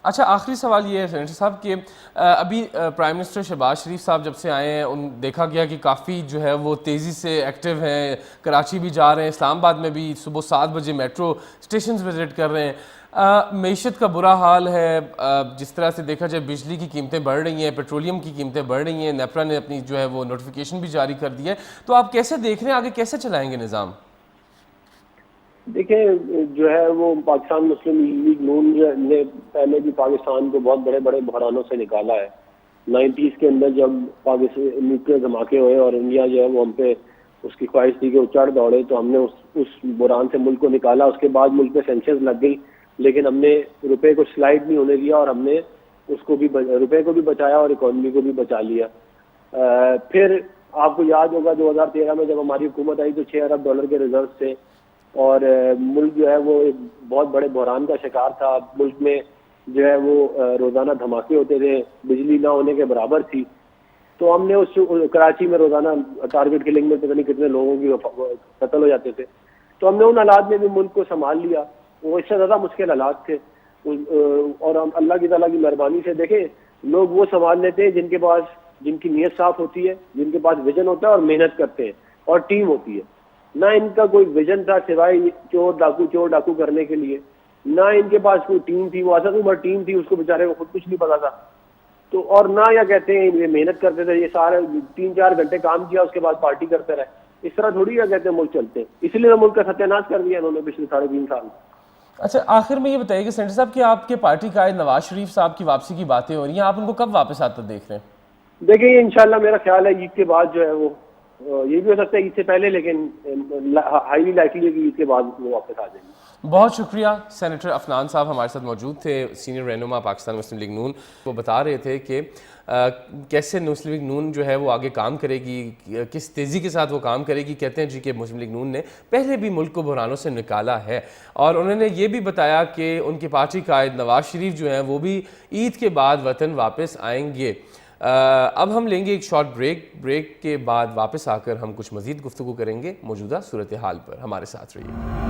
اچھا, آخری سوال یہ ہے سینیٹر صاحب کہ ابھی پرائم منسٹر شہباز شریف صاحب جب سے آئے ہیں دیکھا گیا کہ کافی جو ہے وہ تیزی سے ایکٹیو ہیں, کراچی بھی جا رہے ہیں, اسلام آباد میں بھی صبح 7 بجے میٹرو اسٹیشنز وزٹ کر رہے ہیں. معیشت کا برا حال ہے, جس طرح سے دیکھا جائے بجلی کی قیمتیں بڑھ رہی ہیں, پیٹرولیم کی قیمتیں بڑھ رہی ہیں, نیپرا نے اپنی جو ہے وہ نوٹیفیکیشن بھی جاری کر دی ہے. تو آپ کیسے دیکھ رہے ہیں, آگے کیسے چلائیں گے نظام؟ دیکھیں جو ہے وہ پاکستان مسلم لیگ نون نے پہلے بھی پاکستان کو بہت بڑے بڑے بحرانوں سے نکالا ہے. 90s کے اندر جب پاکستان نیوکلیر دھماکے ہوئے اور انڈیا جو ہے وہ ہم پہ اس کی خواہش تھی کہ وہ چڑھ دوڑے, تو ہم نے اس بحران سے ملک کو نکالا. اس کے بعد ملک میں سینکشنز لگ گئی, لیکن ہم نے روپے کو سلائڈ نہیں ہونے دیا اور ہم نے اس کو بھی روپے کو بھی بچایا اور اکانومی کو بھی بچا لیا. پھر آپ کو یاد ہوگا 2013 میں جب ہماری حکومت آئی تو $6 ارب کے ریزرو تھے اور ملک جو ہے وہ ایک بہت بڑے بحران کا شکار تھا. ملک میں جو ہے وہ روزانہ دھماکے ہوتے تھے, بجلی نہ ہونے کے برابر تھی. تو ہم نے اس کراچی میں روزانہ ٹارگٹ کلنگ میں پتہ نہیں کتنے لوگوں کی قتل ہو جاتے تھے. تو ہم نے ان حالات میں بھی ملک کو سنبھال لیا. وہ اس سے زیادہ مشکل حالات تھے اور ہم اللہ کی تعالیٰ کی مہربانی سے دیکھیں لوگ وہ سنبھال لیتے ہیں جن کی نیت صاف ہوتی ہے, جن کے پاس ویژن ہوتا ہے اور محنت کرتے ہیں اور ٹیم ہوتی ہے. نہ ان کا کوئی ویژن تھا سوائے چور ڈاکو کرنے کے لیے, نہ ان کے پاس کوئی ٹیم تھی. وہ اسد عمر ٹیم تھی, اس کو بیچارے کو خود کچھ نہیں پتا تھا. تو اور نہ یا کہتے ہیں یہ محنت کرتے تھے, یہ سارے 3-4 گھنٹے کام کیا اس کے بعد پارٹی کرتے رہے. اس طرح تھوڑی یا کہتے ہیں ملک چلتے ہیں. اس لیے ملک کا ستیہ ناش کر دیا انہوں نے پچھلے 3.5 سال. اچھا, آخر میں یہ بتائیے کہ سینٹر صاحب کہ آپ کے پارٹی قائد نواز شریف صاحب کی واپسی کی باتیں ہو رہی ہیں, آپ ان کو کب واپس آتا دیکھ رہے ہیں؟ دیکھیں یہ انشاءاللہ میرا خیال ہے عید کے بعد جو ہے وہ, یہ بھی ہو سکتا ہے عید سے پہلے, لیکن ہائیلی لائکلی ہے کہ عید کے بعد وہ واپس آ جائیں گے. بہت شکریہ. سینیٹر عفنان صاحب ہمارے ساتھ موجود تھے, سینئر رہنما پاکستان مسلم لیگ نون. وہ بتا رہے تھے کہ کیسے مسلم لیگ نون جو ہے وہ آگے کام کرے گی, کس تیزی کے ساتھ وہ کام کرے گی. کہتے ہیں جی کہ مسلم لیگ نون نے پہلے بھی ملک کو بحرانوں سے نکالا ہے, اور انہوں نے یہ بھی بتایا کہ ان کے پارٹی قائد نواز شریف جو ہیں وہ بھی عید کے بعد وطن واپس آئیں گے. اب ہم لیں گے ایک شارٹ بریک کے بعد واپس آ کر ہم کچھ مزید گفتگو کریں گے موجودہ صورتحال پر. ہمارے ساتھ رہیے.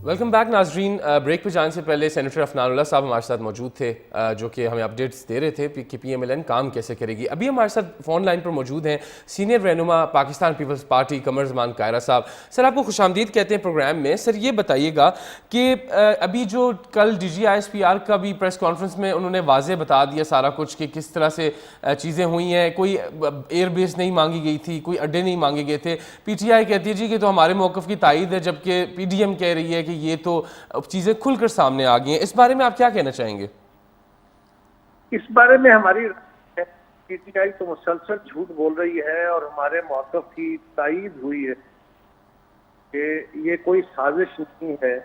ویلکم بیک ناظرین. بریک پہ جانے سے پہلے سینیٹر عفنان اللہ صاحب ہمارے ساتھ موجود تھے جو کہ ہمیں اپڈیٹس دے رہے تھے کہ پی ایم ایل این کام کیسے کرے گی. ابھی ہمارے ساتھ فون لائن پر موجود ہیں سینئر رہنما پاکستان پیپلز پارٹی قمر زمان کائرہ صاحب. سر آپ کو خوش آمدید کہتے ہیں پروگرام میں. سر یہ بتائیے گا کہ ابھی جو کل D G I S P R کا بھی پریس کانفرنس میں انہوں نے واضح بتا دیا سارا کچھ کہ کس طرح سے چیزیں ہوئی ہیں. کوئی ایئر بیس نہیں مانگی گئی تھی, کوئی اڈے نہیں مانگے گئے تھے. پی ٹی آئی کہتی ہے جی کہ تو ہمارے موقف کی تائید ہے, جبکہ پی ڈی ایم کہہ رہی ہے کہ یہ تو چیزیں کھل کر سامنے آ گئی ہیں. اس بارے میں آپ کیا کہنا چاہیں گے؟ اس بارے میں ہماری پی ٹی آئی تو مسلسل جھوٹ بول رہی ہے اور ہمارے موقف کی تائید ہوئی ہے کہ یہ کوئی سازش نہیں ہے,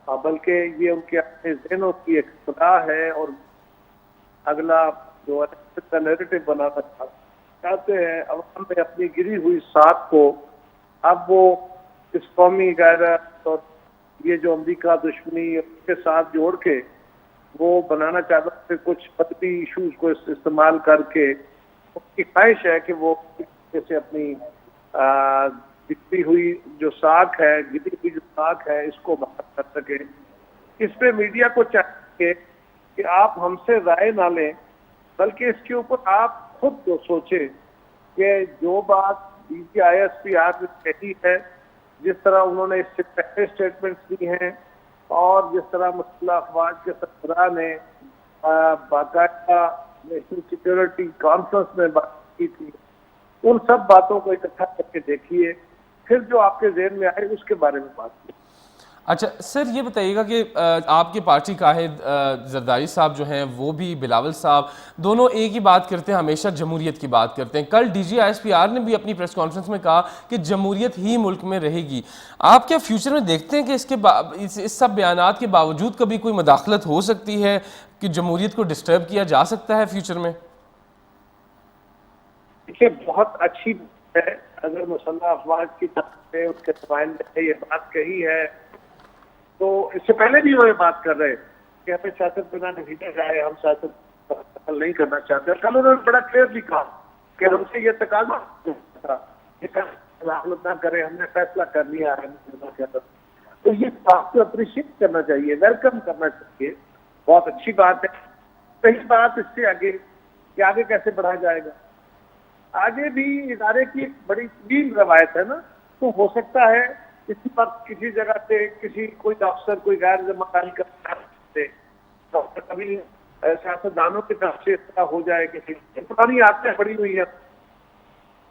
بلکہ یہ ان کے اپنے ذہنوں کی ایک اصطلاح ہے اور اگلا جو ہے نیریٹو بنانا چاہتے ہیں عوام میں اپنی گری ہوئی ساکھ کو. اب وہ اس قومی غیرت اور یہ جو امریکہ دشمنی کے ساتھ جوڑ کے وہ بنانا چاہتا ہے کچھ مذہبی ایشوز کو استعمال کر کے. اس کی خواہش ہے کہ وہ جیسے اپنی گرتی ہوئی جو ساکھ ہے, گری ہوئی جو ساکھ ہے, اس کو باہر کر سکے. اس پہ میڈیا کو چاہیے کہ آپ ہم سے رائے نہ لیں, بلکہ اس کے اوپر آپ خود کو سوچیں کہ جو بات DGISPR نے کہی ہے، جس طرح انہوں نے اس سے پہلے اسٹیٹمنٹس دی ہیں، اور جس طرح مسلح افواج کے سربراہ نے باقاعدہ نیشنل سیکورٹی کانفرنس میں بات کی تھی، ان سب باتوں کو اکٹھا کر کے دیکھیے، پھر جو آپ کے ذہن میں آئے اس کے بارے میں بات کی۔ اچھا سر، یہ بتائیے گا کہ آپ کے پارٹی قائد زرداری صاحب جو ہیں وہ بھی بلاول صاحب دونوں ایک ہی بات کرتے ہیں، ہمیشہ جمہوریت کی بات کرتے ہیں۔ کل DGISPR نے بھی اپنی پریس کانفرنس میں کہا کہ جمہوریت ہی ملک میں رہے گی۔ آپ کیا فیوچر میں دیکھتے ہیں کہ اس سب بیانات کے باوجود کبھی کوئی مداخلت ہو سکتی ہے کہ جمہوریت کو ڈسٹرب کیا جا سکتا ہے فیوچر میں؟ دیکھیے، بہت اچھی بات ہے اگر مسلح افواج کی طرف سے اس کے نمائندے نے یہ بات کہی ہے، تو اس سے پہلے بھی وہ یہ بات کر رہے کہ ہمیں سیاست بنا نتیجہ جائے، ہم سیاست حل نہیں کرنا چاہتے۔ کل انہوں نے بڑا کلیئرلی کہا کہ ہم سے یہ تقاضا تھا کہ مداخلت نہ کرے، ہم نے فیصلہ کر لیا ہے۔ تو یہ بات کو اپریشیٹ کرنا چاہیے، ویلکم کرنا چاہیے، بہت اچھی بات ہے۔ صحیح بات اس سے آگے کہ آگے کیسے بڑھا جائے گا، آگے بھی ادارے کی ایک بڑی طویل روایت ہے نا، تو ہو سکتا ہے کسی وقت کسی جگہ سے کوئی افسر کوئی غیر ذمہ داری کرتے، کبھی سیاستدانوں کی طرف سے اس طرح ہو جائے کہ پرانی عادتیں پڑی ہوئی ہیں،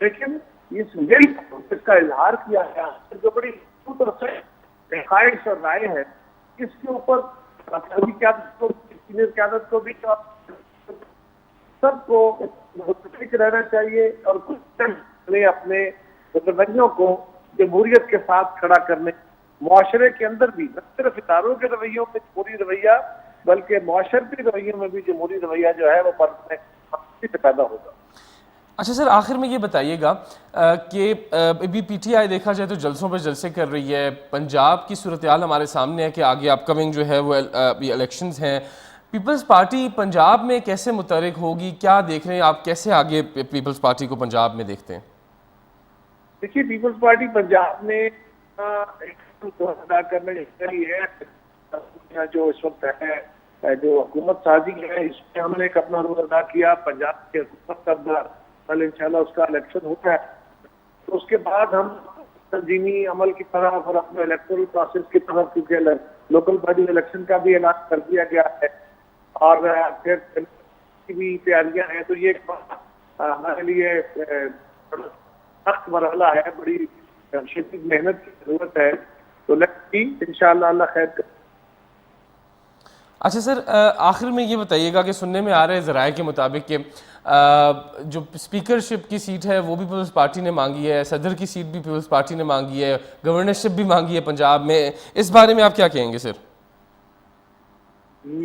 لیکن اس کا اظہار کیا گیا جو بڑی خواہش اور رائے ہے، اس کے اوپر سینئر قیادت کو بھی سب کو متفق رہنا چاہیے، اور کچھ اپنے رویوں کو جمہوریت کے ساتھ کھڑا کرنے، معاشرے کے اندر بھی نہ صرف اداروں کے رویوں میں جمہوری رویہ بلکہ معاشرتی رویوں میں بھی جمہوری رویہ جو ہے وہ سے پیدا ہوگا۔ اچھا سر، آخر میں یہ بتائیے گا کہ ابھی PTI دیکھا جائے تو جلسوں پر جلسے کر رہی ہے، پنجاب کی صورتحال ہمارے سامنے ہے کہ آگے اپ کمنگ جو ہے وہ الیکشنز ہیں، پیپلز پارٹی پنجاب میں کیسے متحرک ہوگی؟ کیا دیکھ رہے ہیں آپ، کیسے آگے پیپلز پارٹی کو پنجاب میں دیکھتے ہیں؟ دیکھیے، پیپلز پارٹی پنجاب میں ایک ادا کرنے رہی ہے، جو اس وقت ہے جو حکومت سازی ہے، اس میں ہم نے ایک اپنا رول ادا کیا۔ پنجاب کے حکومت کا کل انشاءاللہ اس کا الیکشن ہوتا ہے، تو اس کے بعد ہم تنظیمی عمل کی طرف اور اپنے الیکٹورل پروسیس کی طرف، کیونکہ لوکل باڈی الیکشن کا بھی اعلان کر دیا گیا ہے اور پھر کی بھی تیاریاں ہیں، تو یہ ہمارے لیے سخت مرحلہ ہے، بڑی شدید محنت کی ضرورت ہے، تو انشاءاللہ اللہ خیر کرے۔ اچھا سر، آخر میں یہ بتائیے گا کہ سننے میں آ رہے ذرائع کے مطابق کہ جو اسپیکرشپ کی سیٹ ہے وہ بھی پیپلز پارٹی نے مانگی ہے، صدر کی سیٹ بھی پیپلز پارٹی نے مانگی ہے، گورنرشپ بھی مانگی ہے پنجاب میں، اس بارے میں آپ کیا کہیں گے سر؟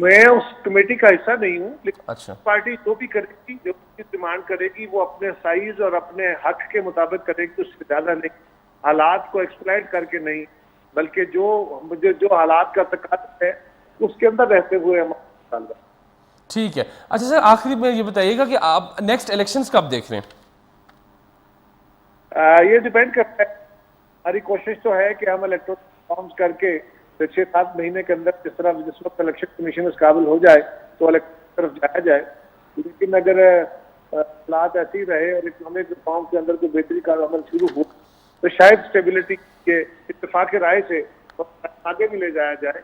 میں اس کمیٹی کا حصہ نہیں ہوں، لیکن اچھا، پارٹی جو بھی کرے گی، جو بھی ڈیمانڈ کرے گی، وہ اپنے سائز اور اپنے حق کے مطابق کرے گی، اس سے زیادہ نہیں، حالات کو ایکسپلائٹ کر کے نہیں، بلکہ جو حالات کا تقاضا ہے اس کے اندر رہتے ہوئے ہمارا۔ ٹھیک ہے۔ اچھا سر، آخری میں یہ بتائیے گا کہ آپ نیکسٹ الیکشنز کب دیکھ رہے ہیں؟ یہ ڈیپینڈ کرتا ہے، ہماری کوشش تو ہے کہ ہم الیکٹورل فارمز کر کے 6-7 مہینے کے اندر جس وقت الیکشن کمیشن اس قابل ہو جائے تو الیکشن کی طرف جایا جائے، لیکن اگر حالات ایسے ہی رہے اور اکنامک ریفارم کے اندر کوئی بہتری کا عمل شروع ہو تو شاید اسٹیبلٹی کے اتفاق رائے سے آگے بھی لے جایا جائے،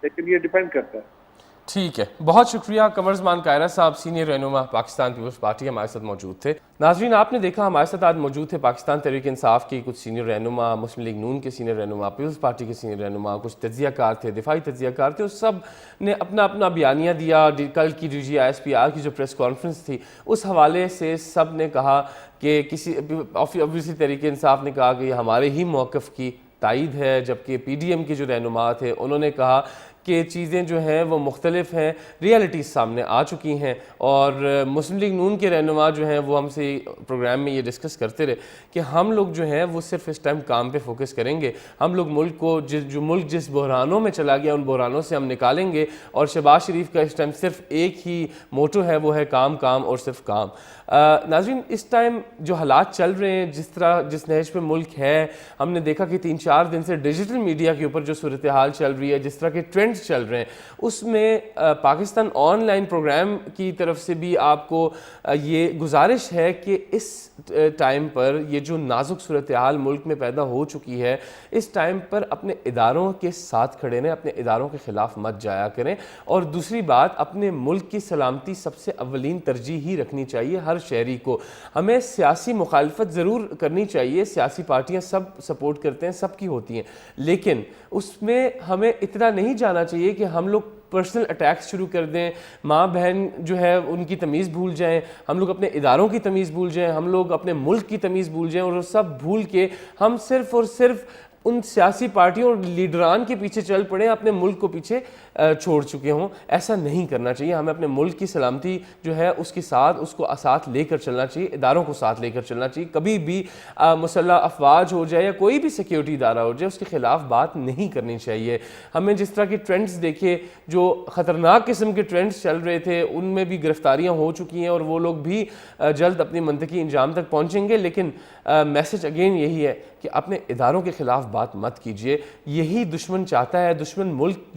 لیکن یہ ڈیپینڈ کرتا ہے۔ ٹھیک ہے، بہت شکریہ۔ قمر زمان کائرہ صاحب، سینئر رہنما پاکستان پیپلز پارٹی، ہمارے ساتھ موجود تھے۔ ناظرین، آپ نے دیکھا ہمارے ساتھ آج موجود تھے پاکستان تحریک انصاف کی کچھ سینئر رہنما، مسلم لیگ نون کے سینئر رہنما، پیپلز پارٹی کے سینئر رہنما، کچھ تجزیہ کار تھے، دفاعی تجزیہ کار تھے، اس سب نے اپنا اپنا بیانیہ دیا۔ کل کی DGISPR کی جو پریس کانفرنس تھی اس حوالے سے سب نے کہا کہ obviously تحریک انصاف نے کہا کہ یہ ہمارے ہی موقف کی تائید ہے، جبکہ PDM کے جو رہنما تھے انہوں نے کہا کہ چیزیں جو ہیں وہ مختلف ہیں، ریالٹیز سامنے آ چکی ہیں، اور مسلم لیگ نون کے رہنما جو ہیں وہ ہم سے پروگرام میں یہ ڈسکس کرتے رہے کہ ہم لوگ جو ہیں وہ صرف اس ٹائم کام پہ فوکس کریں گے، ہم لوگ ملک کو ملک جس بحرانوں میں چلا گیا ان بحرانوں سے ہم نکالیں گے، اور شہباز شریف کا اس ٹائم صرف ایک ہی موٹو ہے، وہ ہے کام کام اور صرف کام۔ ناظرین، اس ٹائم جو حالات چل رہے ہیں، جس نہج پہ ملک ہے، ہم نے دیکھا کہ 3-4 دن سے ڈیجیٹل میڈیا کے اوپر جو صورتحال چل رہی ہے، جس طرح کے ٹرینڈ ٹرینڈز چل رہے ہیں اس میں پاکستان آن لائن پروگرام کی طرف سے بھی آپ کو یہ گزارش ہے کہ اس ٹائم پر یہ جو نازک صورتحال ملک میں پیدا ہو چکی ہے اس ٹائم پر اپنے اداروں کے ساتھ کھڑے رہیں, اپنے اداروں کے خلاف مت جایا کریں, اور دوسری بات اپنے ملک کی سلامتی سب سے اولین ترجیح ہی رکھنی چاہیے ہر شہری کو. ہمیں سیاسی مخالفت ضرور کرنی چاہیے, سیاسی پارٹیاں سب سپورٹ کرتے ہیں, سب کی ہوتی ہیں, لیکن اس میں ہمیں اتنا نہیں جانا چاہیے کہ ہم لوگ پرسنل اٹیکس شروع کر دیں, ماں بہن جو ہے ان کی تمیز بھول جائیں, ہم لوگ اپنے اداروں کی تمیز بھول جائیں, ہم لوگ اپنے ملک کی تمیز بھول جائیں, اور وہ سب بھول کے ہم صرف اور صرف ان سیاسی پارٹیوں اور لیڈران کے پیچھے چل پڑیں, اپنے ملک کو پیچھے چھوڑ چکے ہوں. ایسا نہیں کرنا چاہیے. ہمیں اپنے ملک کی سلامتی جو ہے اس کے ساتھ اس کو ساتھ لے کر چلنا چاہیے, اداروں کو ساتھ لے کر چلنا چاہیے. کبھی بھی مسلح افواج ہو جائے یا کوئی بھی سیکیورٹی ادارہ ہو جائے اس کے خلاف بات نہیں کرنی چاہیے. ہمیں جس طرح کے ٹرینڈز دیکھے, جو خطرناک قسم کے ٹرینڈز چل رہے تھے, ان میں بھی گرفتاریاں ہو چکی ہیں اور وہ لوگ بھی جلد اپنی منطقی انجام تک پہنچیں گے. لیکن میسج اگین یہی ہے کہ اپنے اداروں کے خلاف بات مت کیجیے. یہی دشمن چاہتا ہے, دشمن ملک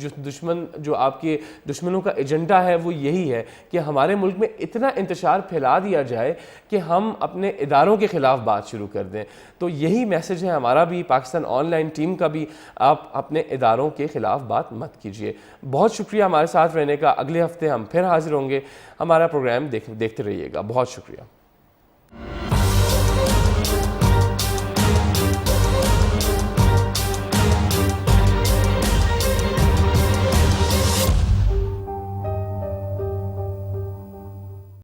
جو آپ کے دشمنوں کا ایجنڈا ہے وہ یہی ہے کہ ہمارے ملک میں اتنا انتشار پھیلا دیا جائے کہ ہم اپنے اداروں کے خلاف بات شروع کر دیں. تو یہی میسج ہے ہمارا بھی, پاکستان آن لائن ٹیم کا بھی, آپ اپنے اداروں کے خلاف بات مت کیجیے. بہت شکریہ ہمارے ساتھ رہنے کا. اگلے ہفتے ہم پھر حاضر ہوں گے. ہمارا پروگرام دیکھتے رہیے گا. بہت شکریہ.